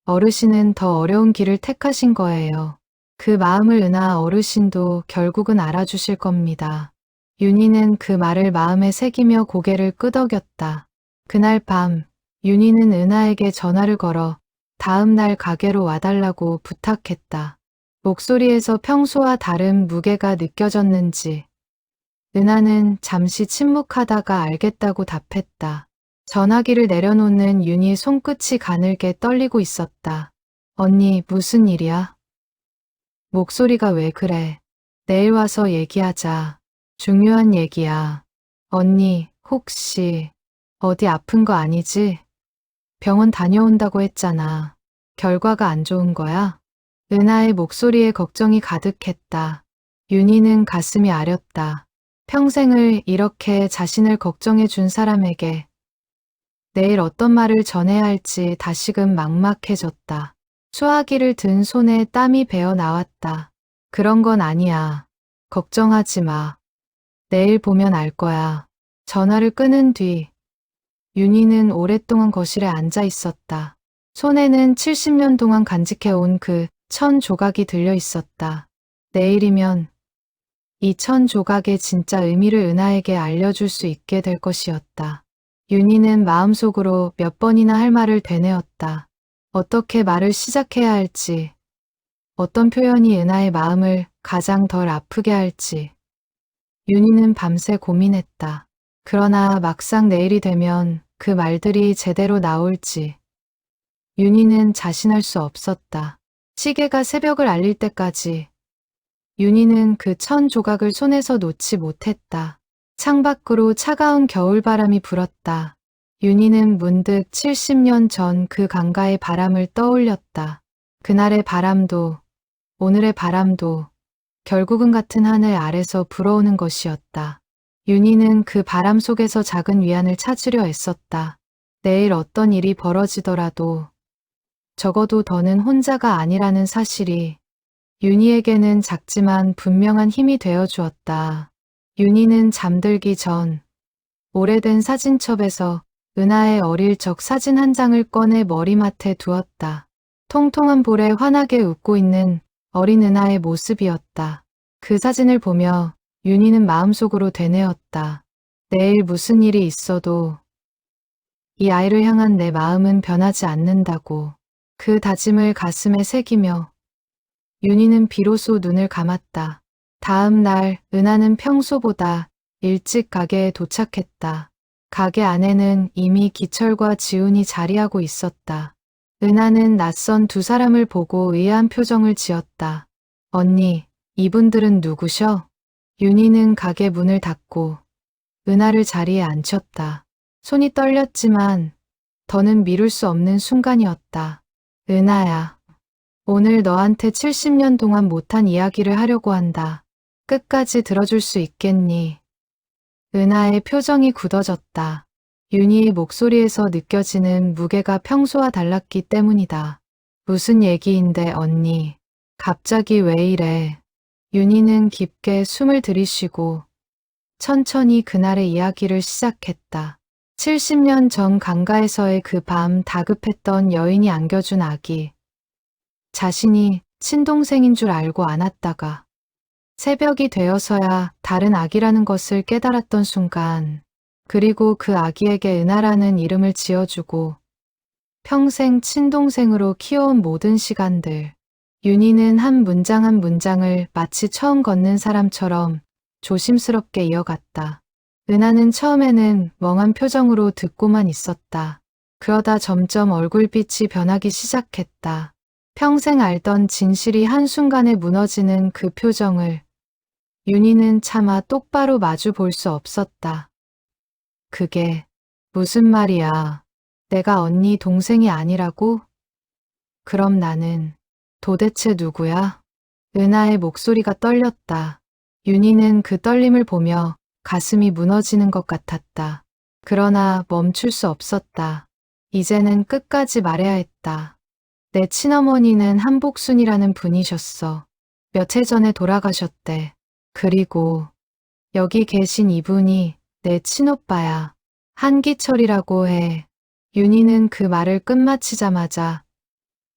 어르신은 더 어려운 길을 택하신 거예요. 그 마음을 은하 어르신도 결국은 알아주실 겁니다. 윤희는 그 말을 마음에 새기며 고개를 끄덕였다. 그날 밤 윤희는 은하에게 전화를 걸어 다음 날 가게로 와달라고 부탁했다. 목소리에서 평소와 다른 무게가 느껴졌는지 은하는 잠시 침묵하다가 알겠다고 답했다. 전화기를 내려놓는 윤희 손끝이 가늘게 떨리고 있었다. 언니, 무슨 일이야? 목소리가 왜 그래? 내일 와서 얘기하자. 중요한 얘기야. 언니, 혹시 어디 아픈 거 아니지? 병원 다녀온다고 했잖아. 결과가 안 좋은 거야? 은하의 목소리에 걱정이 가득했다. 윤희는 가슴이 아렸다. 평생을 이렇게 자신을 걱정해 준 사람에게 내일 어떤 말을 전해야 할지 다시금 막막해졌다. 수화기를 든 손에 땀이 배어 나왔다. 그런 건 아니야. 걱정하지 마. 내일 보면 알 거야. 전화를 끊은 뒤 윤희는 오랫동안 거실에 앉아 있었다. 손에는 70년 동안 간직해온 그 1000조각이 들려 있었다. 내일이면 이 1000조각의 진짜 의미를 은하에게 알려줄 수 있게 될 것이었다. 윤희는 마음속으로 몇 번이나 할 말을 되뇌었다. 어떻게 말을 시작해야 할지, 어떤 표현이 은하의 마음을 가장 덜 아프게 할지. 윤희는 밤새 고민했다. 그러나 막상 내일이 되면 그 말들이 제대로 나올지 윤희는 자신할 수 없었다. 시계가 새벽을 알릴 때까지 윤희는 그 1000조각을 손에서 놓지 못했다. 창밖으로 차가운 겨울바람이 불었다. 윤희는 문득 70년 전 그 강가의 바람을 떠올렸다. 그날의 바람도 오늘의 바람도 결국은 같은 하늘 아래서 불어오는 것이었다. 윤희는 그 바람 속에서 작은 위안을 찾으려 애썼다. 내일 어떤 일이 벌어지더라도 적어도 더는 혼자가 아니라는 사실이 윤희에게는 작지만 분명한 힘이 되어 주었다. 윤희는 잠들기 전 오래된 사진첩에서 은하의 어릴 적 사진 한 장을 꺼내 머리맡에 두었다. 통통한 볼에 환하게 웃고 있는 어린 은하의 모습이었다. 그 사진을 보며 윤희는 마음속으로 되뇌었다. 내일 무슨 일이 있어도 이 아이를 향한 내 마음은 변하지 않는다고. 그 다짐을 가슴에 새기며 윤희는 비로소 눈을 감았다. 다음 날 은하는 평소보다 일찍 가게에 도착했다. 가게 안에는 이미 기철과 지훈이 자리하고 있었다. 은하는 낯선 두 사람을 보고 의아한 표정을 지었다. 언니, 이분들은 누구셔? 윤희는 가게 문을 닫고 은하를 자리에 앉혔다. 손이 떨렸지만 더는 미룰 수 없는 순간이었다. 은하야, 오늘 너한테 70년 동안 못한 이야기를 하려고 한다. 끝까지 들어줄 수 있겠니? 은하의 표정이 굳어졌다. 윤희의 목소리에서 느껴지는 무게가 평소와 달랐기 때문이다. 무슨 얘기인데 언니? 갑자기 왜 이래? 윤희는 깊게 숨을 들이쉬고 천천히 그날의 이야기를 시작했다. 70년 전 강가에서의 그 밤 다급했던 여인이 안겨준 아기. 자신이 친동생인 줄 알고 안았다가 새벽이 되어서야 다른 아기라는 것을 깨달았던 순간, 그리고 그 아기에게 은하라는 이름을 지어주고 평생 친동생으로 키워온 모든 시간들. 윤희는 한 문장 한 문장을 마치 처음 걷는 사람처럼 조심스럽게 이어갔다. 은하는 처음에는 멍한 표정으로 듣고만 있었다. 그러다 점점 얼굴빛이 변하기 시작했다. 평생 알던 진실이 한순간에 무너지는 그 표정을 윤희는 차마 똑바로 마주 볼 수 없었다. 그게 무슨 말이야? 내가 언니 동생이 아니라고? 그럼 나는 도대체 누구야? 은하의 목소리가 떨렸다. 윤희는 그 떨림을 보며 가슴이 무너지는 것 같았다. 그러나 멈출 수 없었다. 이제는 끝까지 말해야 했다. 내 친어머니는 한복순이라는 분이셨어. 몇 해 전에 돌아가셨대. 그리고 여기 계신 이분이 내 친오빠야. 한기철이라고 해. 윤희는 그 말을 끝마치자마자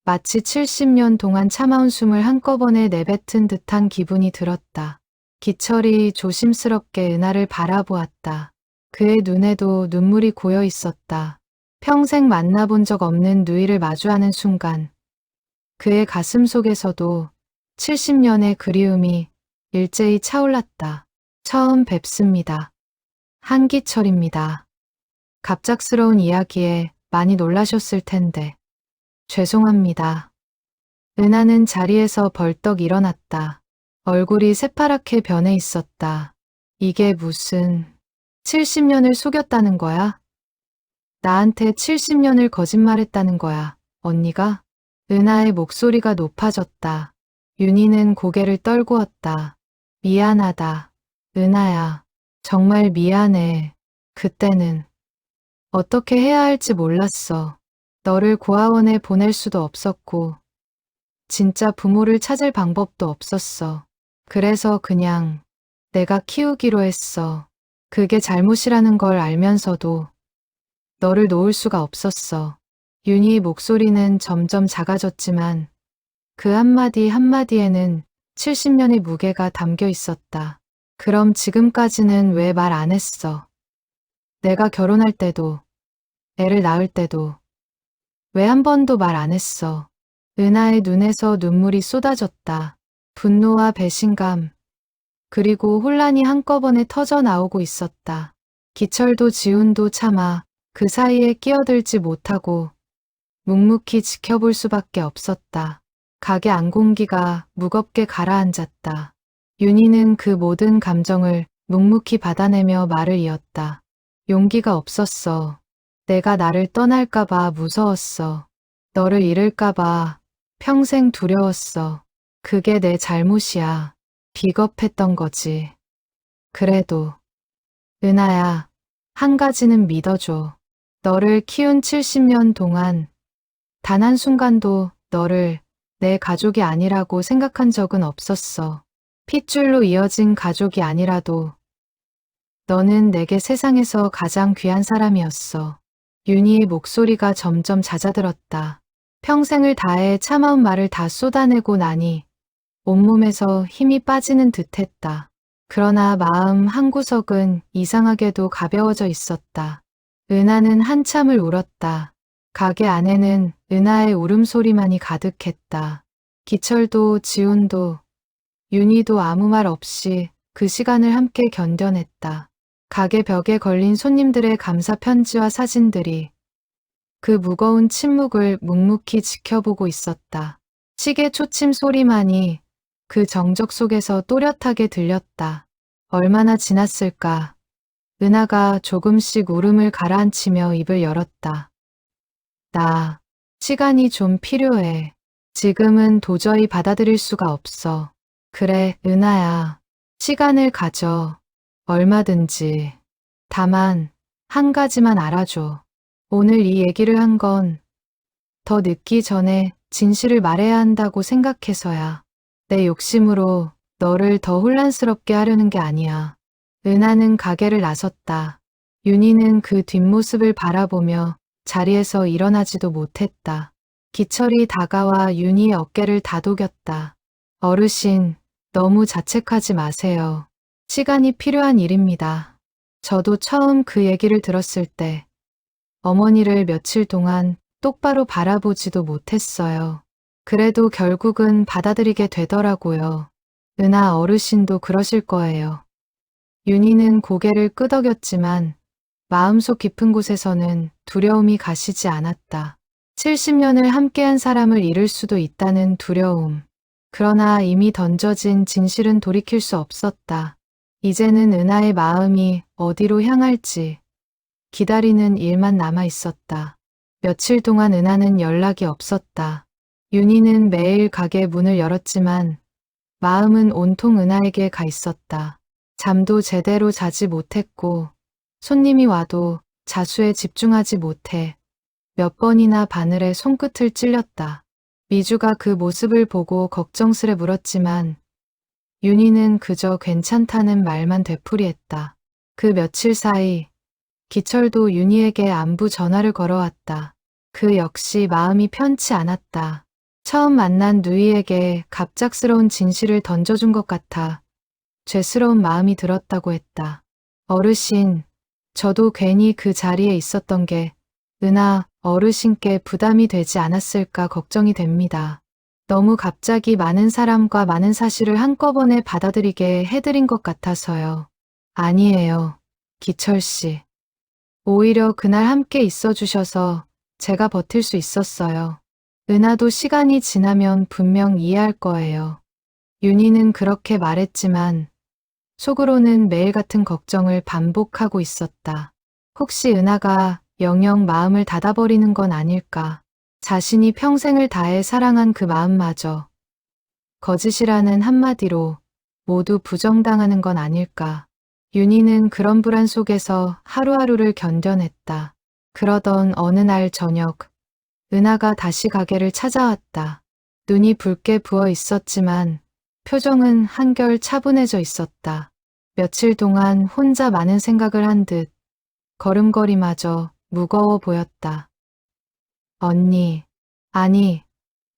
마치 70년 동안 참아온 숨을 한꺼번에 내뱉은 듯한 기분이 들었다. 기철이 조심스럽게 은하를 바라보았다. 그의 눈에도 눈물이 고여 있었다. 평생 만나본 적 없는 누이를 마주하는 순간 그의 가슴 속에서도 70년의 그리움이 일제히 차올랐다. 처음 뵙습니다. 한기철입니다. 갑작스러운 이야기에 많이 놀라셨을 텐데 죄송합니다. 은하는 자리에서 벌떡 일어났다. 얼굴이 새파랗게 변해 있었다. 이게 무슨 70년을 속였다는 거야? 나한테 70년을 거짓말했다는 거야, 언니가? 은하의 목소리가 높아졌다. 윤희는 고개를 떨구었다. 미안하다. 은하야, 정말 미안해. 그때는 어떻게 해야 할지 몰랐어. 너를 고아원에 보낼 수도 없었고, 진짜 부모를 찾을 방법도 없었어. 그래서 그냥 내가 키우기로 했어. 그게 잘못이라는 걸 알면서도 너를 놓을 수가 없었어. 윤희의 목소리는 점점 작아졌지만 그 한마디 한마디에는 70년의 무게가 담겨 있었다. 그럼 지금까지는 왜 말 안 했어? 내가 결혼할 때도, 애를 낳을 때도 왜 한 번도 말 안 했어? 은하의 눈에서 눈물이 쏟아졌다. 분노와 배신감, 그리고 혼란이 한꺼번에 터져 나오고 있었다. 기철도 지훈도 차마 그 사이에 끼어들지 못하고 묵묵히 지켜볼 수밖에 없었다. 가게 안공기가 무겁게 가라앉았다. 윤희는 그 모든 감정을 묵묵히 받아내며 말을 이었다. 용기가 없었어. 내가 나를 떠날까봐 무서웠어. 너를 잃을까봐 평생 두려웠어. 그게 내 잘못이야. 비겁했던 거지. 그래도 은하야, 한 가지는 믿어줘. 너를 키운 70년 동안 단 한순간도 너를 내 가족이 아니라고 생각한 적은 없었어. 핏줄로 이어진 가족이 아니라도 너는 내게 세상에서 가장 귀한 사람이었어. 윤희의 목소리가 점점 잦아들었다. 평생을 다해 참아온 말을 다 쏟아내고 나니 온몸에서 힘이 빠지는 듯했다. 그러나 마음 한구석은 이상하게도 가벼워져 있었다. 은하는 한참을 울었다. 가게 안에는 은하의 울음소리만이 가득했다. 기철도 지훈도 윤희도 아무 말 없이 그 시간을 함께 견뎌냈다. 가게 벽에 걸린 손님들의 감사 편지와 사진들이 그 무거운 침묵을 묵묵히 지켜보고 있었다. 시계 초침 소리만이 그 정적 속에서 또렷하게 들렸다. 얼마나 지났을까? 은하가 조금씩 울음을 가라앉히며 입을 열었다. 나 시간이 좀 필요해. 지금은 도저히 받아들일 수가 없어. 그래, 은하야. 시간을 가져. 얼마든지. 다만 한 가지만 알아줘. 오늘 이 얘기를 한 건 더 늦기 전에 진실을 말해야 한다고 생각해서야. 내 욕심으로 너를 더 혼란스럽게 하려는 게 아니야. 은하는 가게를 나섰다. 윤희는 그 뒷모습을 바라보며 자리에서 일어나지도 못했다. 기철이 다가와 윤희의 어깨를 다독였다. 어르신, 너무 자책하지 마세요. 시간이 필요한 일입니다. 저도 처음 그 얘기를 들었을 때 어머니를 며칠 동안 똑바로 바라보지도 못했어요. 그래도 결국은 받아들이게 되더라고요. 은하 어르신도 그러실 거예요. 윤희는 고개를 끄덕였지만 마음속 깊은 곳에서는 두려움이 가시지 않았다. 70년을 함께한 사람을 잃을 수도 있다는 두려움. 그러나 이미 던져진 진실은 돌이킬 수 없었다. 이제는 은하의 마음이 어디로 향할지 기다리는 일만 남아 있었다. 며칠 동안 은하는 연락이 없었다. 윤희는 매일 가게 문을 열었지만 마음은 온통 은하에게 가 있었다. 잠도 제대로 자지 못했고 손님이 와도 자수에 집중하지 못해 몇 번이나 바늘에 손끝을 찔렸다. 미주가 그 모습을 보고 걱정스레 물었지만 윤희는 그저 괜찮다는 말만 되풀이했다. 그 며칠 사이 기철도 윤희에게 안부 전화를 걸어왔다. 그 역시 마음이 편치 않았다. 처음 만난 누이에게 갑작스러운 진실을 던져준 것 같아 죄스러운 마음이 들었다고 했다. 어르신, 저도 괜히 그 자리에 있었던 게 은하 어르신께 부담이 되지 않았을까 걱정이 됩니다. 너무 갑자기 많은 사람과 많은 사실을 한꺼번에 받아들이게 해드린 것 같아서요. 아니에요, 기철 씨. 오히려 그날 함께 있어 주셔서 제가 버틸 수 있었어요. 은하도 시간이 지나면 분명 이해할 거예요. 윤희는 그렇게 말했지만 속으로는 매일 같은 걱정을 반복하고 있었다. 혹시 은하가 영영 마음을 닫아버리는 건 아닐까. 자신이 평생을 다해 사랑한 그 마음마저 거짓이라는 한마디로 모두 부정당하는 건 아닐까. 윤희는 그런 불안 속에서 하루하루를 견뎌냈다. 그러던 어느 날 저녁, 은하가 다시 가게를 찾아왔다. 눈이 붉게 부어 있었지만 표정은 한결 차분해져 있었다. 며칠 동안 혼자 많은 생각을 한 듯 걸음걸이마저 무거워 보였다. 언니, 아니,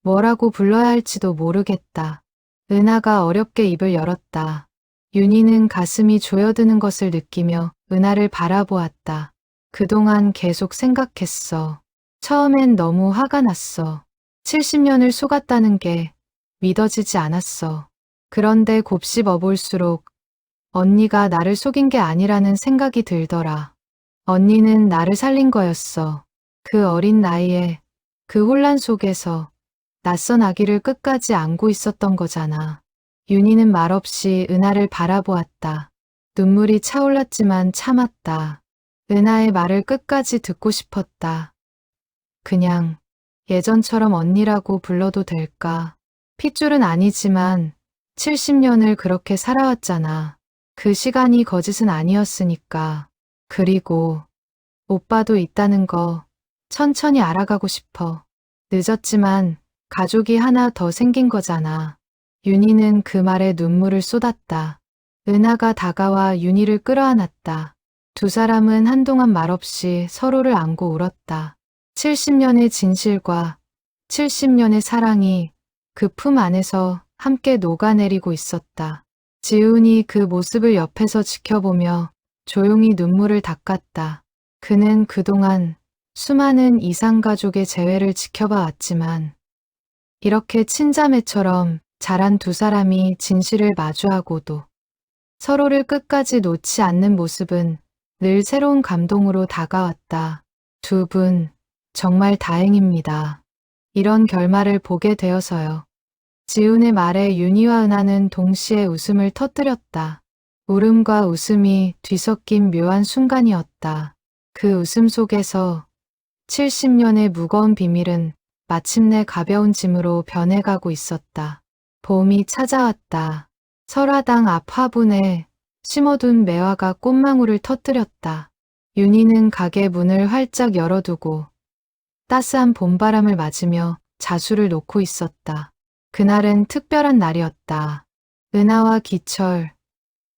뭐라고 불러야 할지도 모르겠다. 은하가 어렵게 입을 열었다. 윤희는 가슴이 조여드는 것을 느끼며 은하를 바라보았다. 그동안 계속 생각했어. 처음엔 너무 화가 났어. 70년을 속았다는 게 믿어지지 않았어. 그런데 곱씹어 볼수록 언니가 나를 속인 게 아니라는 생각이 들더라. 언니는 나를 살린 거였어. 그 어린 나이에 그 혼란 속에서 낯선 아기를 끝까지 안고 있었던 거잖아. 윤희는 말없이 은하를 바라보았다. 눈물이 차올랐지만 참았다. 은하의 말을 끝까지 듣고 싶었다. 그냥 예전처럼 언니라고 불러도 될까? 핏줄은 아니지만 70년을 그렇게 살아왔잖아. 그 시간이 거짓은 아니었으니까. 그리고 오빠도 있다는 거 천천히 알아가고 싶어. 늦었지만 가족이 하나 더 생긴 거잖아. 윤희는 그 말에 눈물을 쏟았다. 은하가 다가와 윤희를 끌어안았다. 두 사람은 한동안 말없이 서로를 안고 울었다. 70년의 진실과 70년의 사랑이 그 품 안에서 함께 녹아내리고 있었다. 지훈이 그 모습을 옆에서 지켜보며 조용히 눈물을 닦았다. 그는 그동안 수많은 이상가족의 재회를 지켜봐 왔지만 이렇게 친자매처럼 자란 두 사람이 진실을 마주하고도 서로를 끝까지 놓지 않는 모습은 늘 새로운 감동으로 다가왔다. 두 분 정말 다행입니다. 이런 결말을 보게 되어서요. 지훈의 말에 윤희와 은하는 동시에 웃음을 터뜨렸다. 울음과 웃음이 뒤섞인 묘한 순간이었다. 그 웃음 속에서 70년의 무거운 비밀은 마침내 가벼운 짐으로 변해가고 있었다. 봄이 찾아왔다. 설화당 앞 화분에 심어둔 매화가 꽃망울을 터뜨렸다. 윤희는 가게 문을 활짝 열어두고 따스한 봄바람을 맞으며 자수를 놓고 있었다. 그날은 특별한 날이었다. 은하와 기철,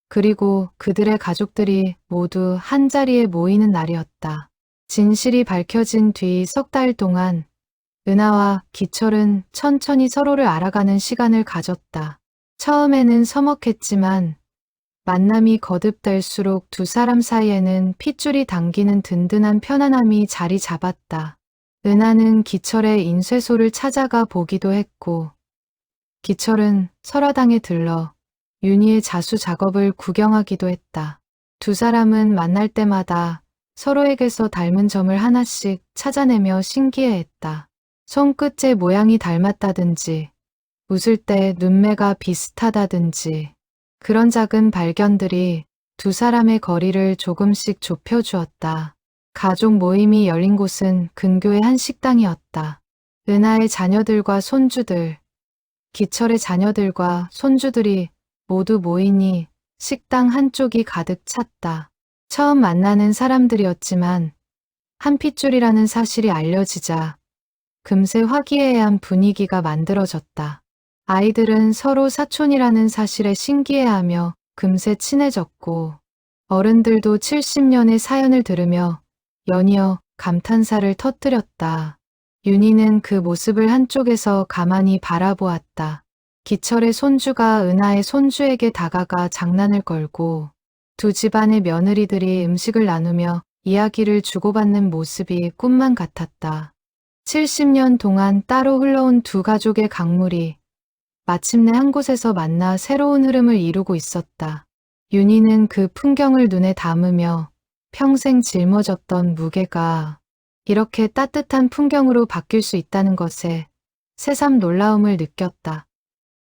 그리고 그들의 가족들이 모두 한자리에 모이는 날이었다. 진실이 밝혀진 뒤 석 달 동안 은하와 기철은 천천히 서로를 알아가는 시간을 가졌다. 처음에는 서먹했지만 만남이 거듭될수록 두 사람 사이에는 핏줄이 당기는 든든한 편안함이 자리 잡았다. 은하는 기철의 인쇄소를 찾아가 보기도 했고, 기철은 설화당에 들러 윤희의 자수 작업을 구경하기도 했다. 두 사람은 만날 때마다 서로에게서 닮은 점을 하나씩 찾아내며 신기해했다. 손끝의 모양이 닮았다든지, 웃을 때 눈매가 비슷하다든지, 그런 작은 발견들이 두 사람의 거리를 조금씩 좁혀주었다. 가족 모임이 열린 곳은 근교의 한 식당이었다. 은하의 자녀들과 손주들, 기철의 자녀들과 손주들이 모두 모이니 식당 한쪽이 가득 찼다. 처음 만나는 사람들이었지만 한 핏줄이라는 사실이 알려지자 금세 화기애애한 분위기가 만들어졌다. 아이들은 서로 사촌이라는 사실에 신기해하며 금세 친해졌고, 어른들도 70년의 사연을 들으며 연이어 감탄사를 터뜨렸다. 윤희는 그 모습을 한쪽에서 가만히 바라보았다. 기철의 손주가 은하의 손주에게 다가가 장난을 걸고, 두 집안의 며느리들이 음식을 나누며 이야기를 주고받는 모습이 꿈만 같았다. 70년 동안 따로 흘러온 두 가족의 강물이 마침내 한 곳에서 만나 새로운 흐름을 이루고 있었다. 윤희는 그 풍경을 눈에 담으며 평생 짊어졌던 무게가 이렇게 따뜻한 풍경으로 바뀔 수 있다는 것에 새삼 놀라움을 느꼈다.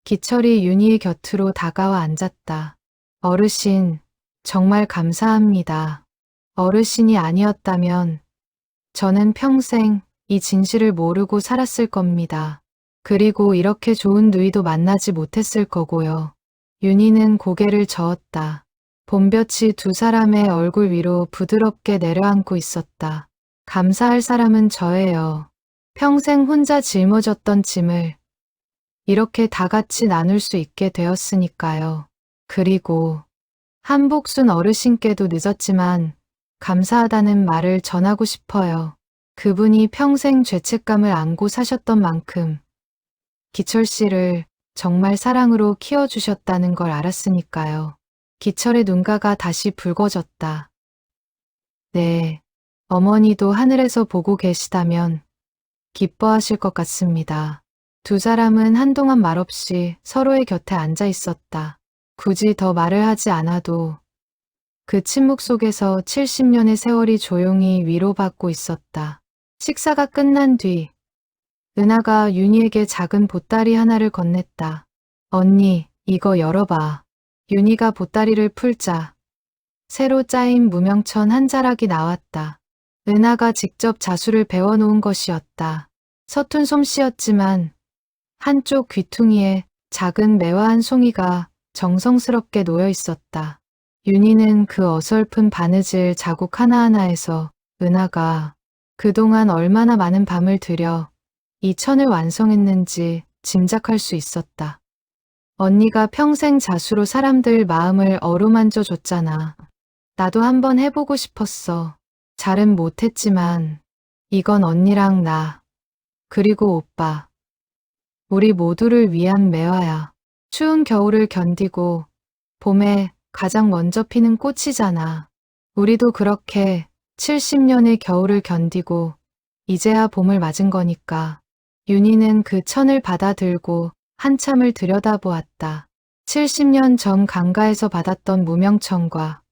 기철이 윤희의 곁으로 다가와 앉았다. 어르신, 정말 감사합니다. 어르신이 아니었다면 저는 평생 이 진실을 모르고 살았을 겁니다. 그리고 이렇게 좋은 누이도 만나지 못했을 거고요. 윤희는 고개를 저었다. 봄볕이 두 사람의 얼굴 위로 부드럽게 내려앉고 있었다. 감사할 사람은 저예요. 평생 혼자 짊어졌던 짐을 이렇게 다 같이 나눌 수 있게 되었으니까요. 그리고 한복순 어르신께도 늦었지만 감사하다는 말을 전하고 싶어요. 그분이 평생 죄책감을 안고 사셨던 만큼 기철 씨를 정말 사랑으로 키워주셨다는 걸 알았으니까요. 기철의 눈가가 다시 붉어졌다. 네, 어머니도 하늘에서 보고 계시다면 기뻐하실 것 같습니다. 두 사람은 한동안 말없이 서로의 곁에 앉아 있었다. 굳이 더 말을 하지 않아도 그 침묵 속에서 70년의 세월이 조용히 위로받고 있었다. 식사가 끝난 뒤 은하가 윤희에게 작은 보따리 하나를 건넸다. 언니, 이거 열어봐. 윤희가 보따리를 풀자 새로 짜인 무명천 한 자락이 나왔다. 은하가 직접 자수를 배워놓은 것이었다. 서툰 솜씨였지만 한쪽 귀퉁이에 작은 매화 한 송이가 정성스럽게 놓여 있었다. 윤희는 그 어설픈 바느질 자국 하나하나에서 은하가 그동안 얼마나 많은 밤을 들여 이 천을 완성했는지 짐작할 수 있었다. 언니가 평생 자수로 사람들 마음을 어루만져 줬잖아. 나도 한번 해보고 싶었어. 잘은 못했지만 이건 언니랑 나, 그리고 오빠, 우리 모두를 위한 매화야. 추운 겨울을 견디고 봄에 가장 먼저 피는 꽃이잖아. 우리도 그렇게 70년의 겨울을 견디고 이제야 봄을 맞은 거니까. 윤희는 그 천을 받아들고 한참을 들여다보았다. 70년 전 강가에서 받았던 무명천과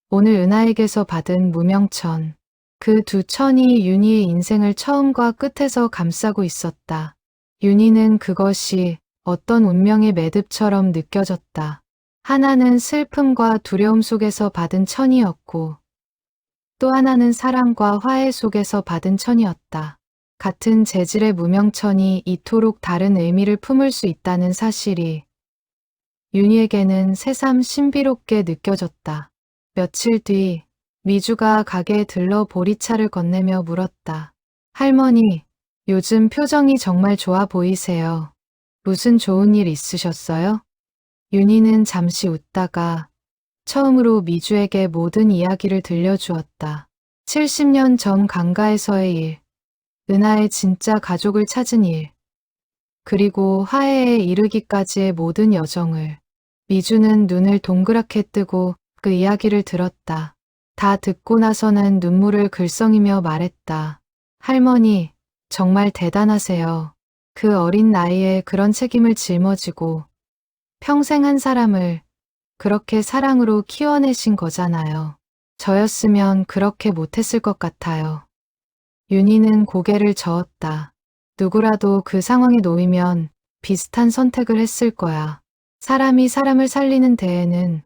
오늘 은하에게서 받은 무명천. 그 두 천이 윤희의 인생을 처음과 끝에서 감싸고 있었다. 윤희는 그것이 어떤 운명의 매듭처럼 느껴졌다. 하나는 슬픔과 두려움 속에서 받은 천이었고 또 하나는 사랑과 화해 속에서 받은 천이었다. 같은 재질의 무명천이 이토록 다른 의미를 품을 수 있다는 사실이 윤희에게는 새삼 신비롭게 느껴졌다. 며칠 뒤 미주가 가게에 들러 보리차를 건네며 물었다. 할머니, 요즘 표정이 정말 좋아 보이세요. 무슨 좋은 일 있으셨어요? 윤희는 잠시 웃다가 처음으로 미주에게 모든 이야기를 들려주었다. 70년 전 강가에서의 일, 은하의 진짜 가족을 찾은 일, 그리고 화해에 이르기까지의 모든 여정을. 미주는 눈을 동그랗게 뜨고 그 이야기를 들었다. 다 듣고 나서는 눈물을 글썽이며 말했다. 할머니, 정말 대단하세요. 그 어린 나이에 그런 책임을 짊어지고 평생 한 사람을 그렇게 사랑으로 키워내신 거잖아요. 저였으면 그렇게 못했을 것 같아요. 윤희는 고개를 저었다. 누구라도 그 상황에 놓이면 비슷한 선택을 했을 거야. 사람이 사람을 살리는 데에는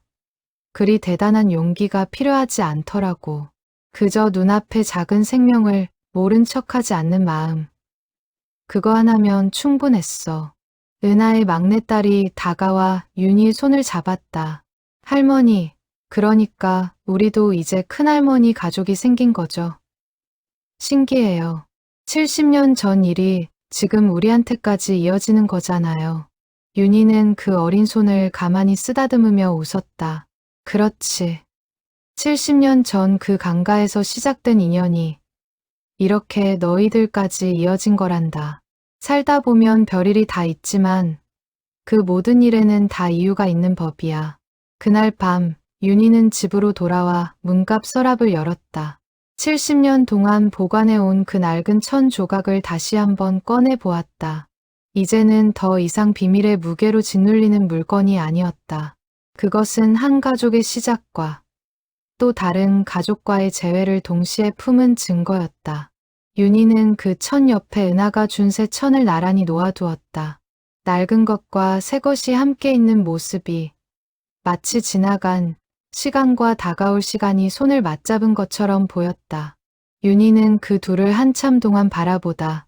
그리 대단한 용기가 필요하지 않더라고. 그저 눈앞의 작은 생명을 모른 척하지 않는 마음. 그거 하나면 충분했어. 은하의 막내딸이 다가와 윤희의 손을 잡았다. 할머니, 그러니까 우리도 이제 큰할머니 가족이 생긴 거죠. 신기해요. 70년 전 일이 지금 우리한테까지 이어지는 거잖아요. 윤희는 그 어린 손을 가만히 쓰다듬으며 웃었다. 그렇지. 70년 전 그 강가에서 시작된 인연이 이렇게 너희들까지 이어진 거란다. 살다 보면 별일이 다 있지만 그 모든 일에는 다 이유가 있는 법이야. 그날 밤 윤희는 집으로 돌아와 문갑 서랍을 열었다. 70년 동안 보관해온 그 낡은 천 조각을 다시 한번 꺼내 보았다. 이제는 더 이상 비밀의 무게로 짓눌리는 물건이 아니었다. 그것은 한 가족의 시작과 또 다른 가족과의 재회를 동시에 품은 증거였다. 윤희는 그 천 옆에 은하가 준 새 천을 나란히 놓아두었다. 낡은 것과 새 것이 함께 있는 모습이 마치 지나간 시간과 다가올 시간이 손을 맞잡은 것처럼 보였다. 윤희는 그 둘을 한참 동안 바라보다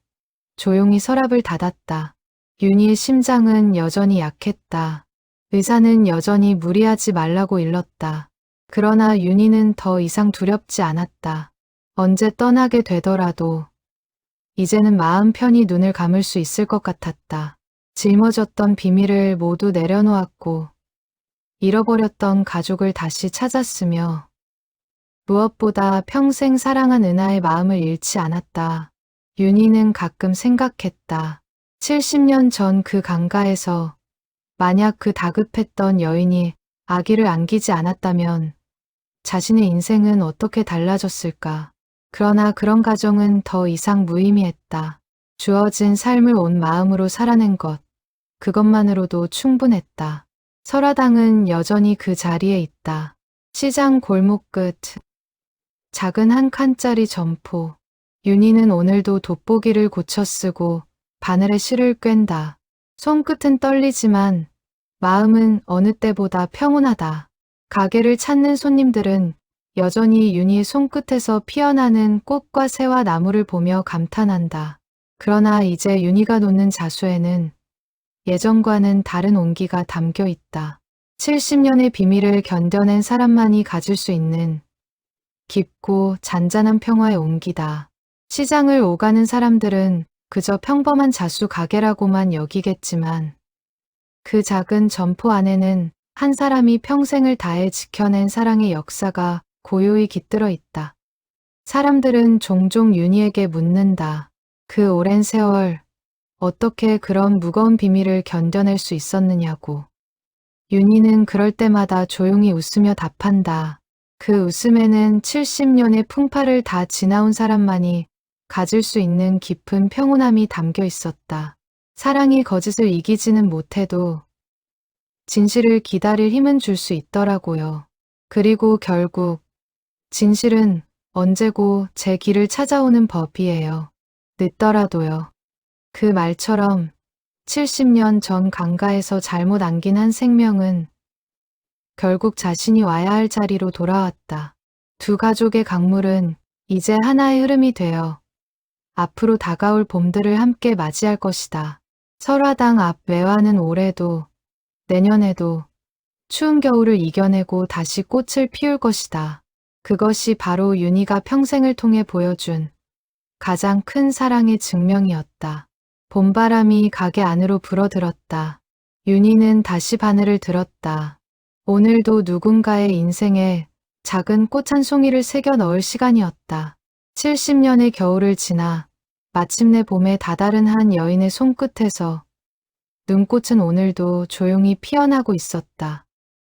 조용히 서랍을 닫았다. 윤희의 심장은 여전히 약했다. 의사는 여전히 무리하지 말라고 일렀다. 그러나 윤희는 더 이상 두렵지 않았다. 언제 떠나게 되더라도 이제는 마음 편히 눈을 감을 수 있을 것 같았다. 짊어졌던 비밀을 모두 내려놓았고 잃어버렸던 가족을 다시 찾았으며 무엇보다 평생 사랑한 은하의 마음을 잃지 않았다. 윤희는 가끔 생각했다. 70년 전 그 강가에서 만약 그 다급했던 여인이 아기를 안기지 않았다면 자신의 인생은 어떻게 달라졌을까. 그러나 그런 가정은 더 이상 무의미했다. 주어진 삶을 온 마음으로 살아낸 것, 그것만으로도 충분했다. 설화당은 여전히 그 자리에 있다. 시장 골목 끝, 작은 한 칸짜리 점포. 윤희는 오늘도 돋보기를 고쳐 쓰고 바늘에 실을 꿰다. 손끝은 떨리지만 마음은 어느 때보다 평온하다. 가게를 찾는 손님들은 여전히 윤희의 손끝에서 피어나는 꽃과 새와 나무를 보며 감탄한다. 그러나 이제 윤희가 놓는 자수에는 예전과는 다른 온기가 담겨 있다. 70년의 비밀을 견뎌낸 사람만이 가질 수 있는 깊고 잔잔한 평화의 온기다. 시장을 오가는 사람들은 그저 평범한 자수 가게라고만 여기겠지만 그 작은 점포 안에는 한 사람이 평생을 다해 지켜낸 사랑의 역사가 고요히 깃들어 있다. 사람들은 종종 윤희에게 묻는다. 그 오랜 세월 어떻게 그런 무거운 비밀을 견뎌낼 수 있었느냐고. 윤희는 그럴 때마다 조용히 웃으며 답한다. 그 웃음에는 70년의 풍파를 다 지나온 사람만이 가질 수 있는 깊은 평온함이 담겨 있었다. 사랑이 거짓을 이기지는 못해도 진실을 기다릴 힘은 줄 수 있더라고요. 그리고 결국 진실은 언제고 제 길을 찾아오는 법이에요. 늦더라도요. 그 말처럼 70년 전 강가에서 잘못 안긴 한 생명은 결국 자신이 와야 할 자리로 돌아왔다. 두 가족의 강물은 이제 하나의 흐름이 되어 앞으로 다가올 봄들을 함께 맞이할 것이다. 설화당 앞 외화는 올해도 내년에도 추운 겨울을 이겨내고 다시 꽃을 피울 것이다. 그것이 바로 윤희가 평생을 통해 보여준 가장 큰 사랑의 증명이었다. 봄바람이 가게 안으로 불어들었다. 윤희는 다시 바늘을 들었다. 오늘도 누군가의 인생에 작은 꽃 한 송이를 새겨 넣을 시간이었다. 70년의 겨울을 지나 마침내 봄에 다다른 한 여인의 손끝에서 눈꽃은 오늘도 조용히 피어나고 있었다.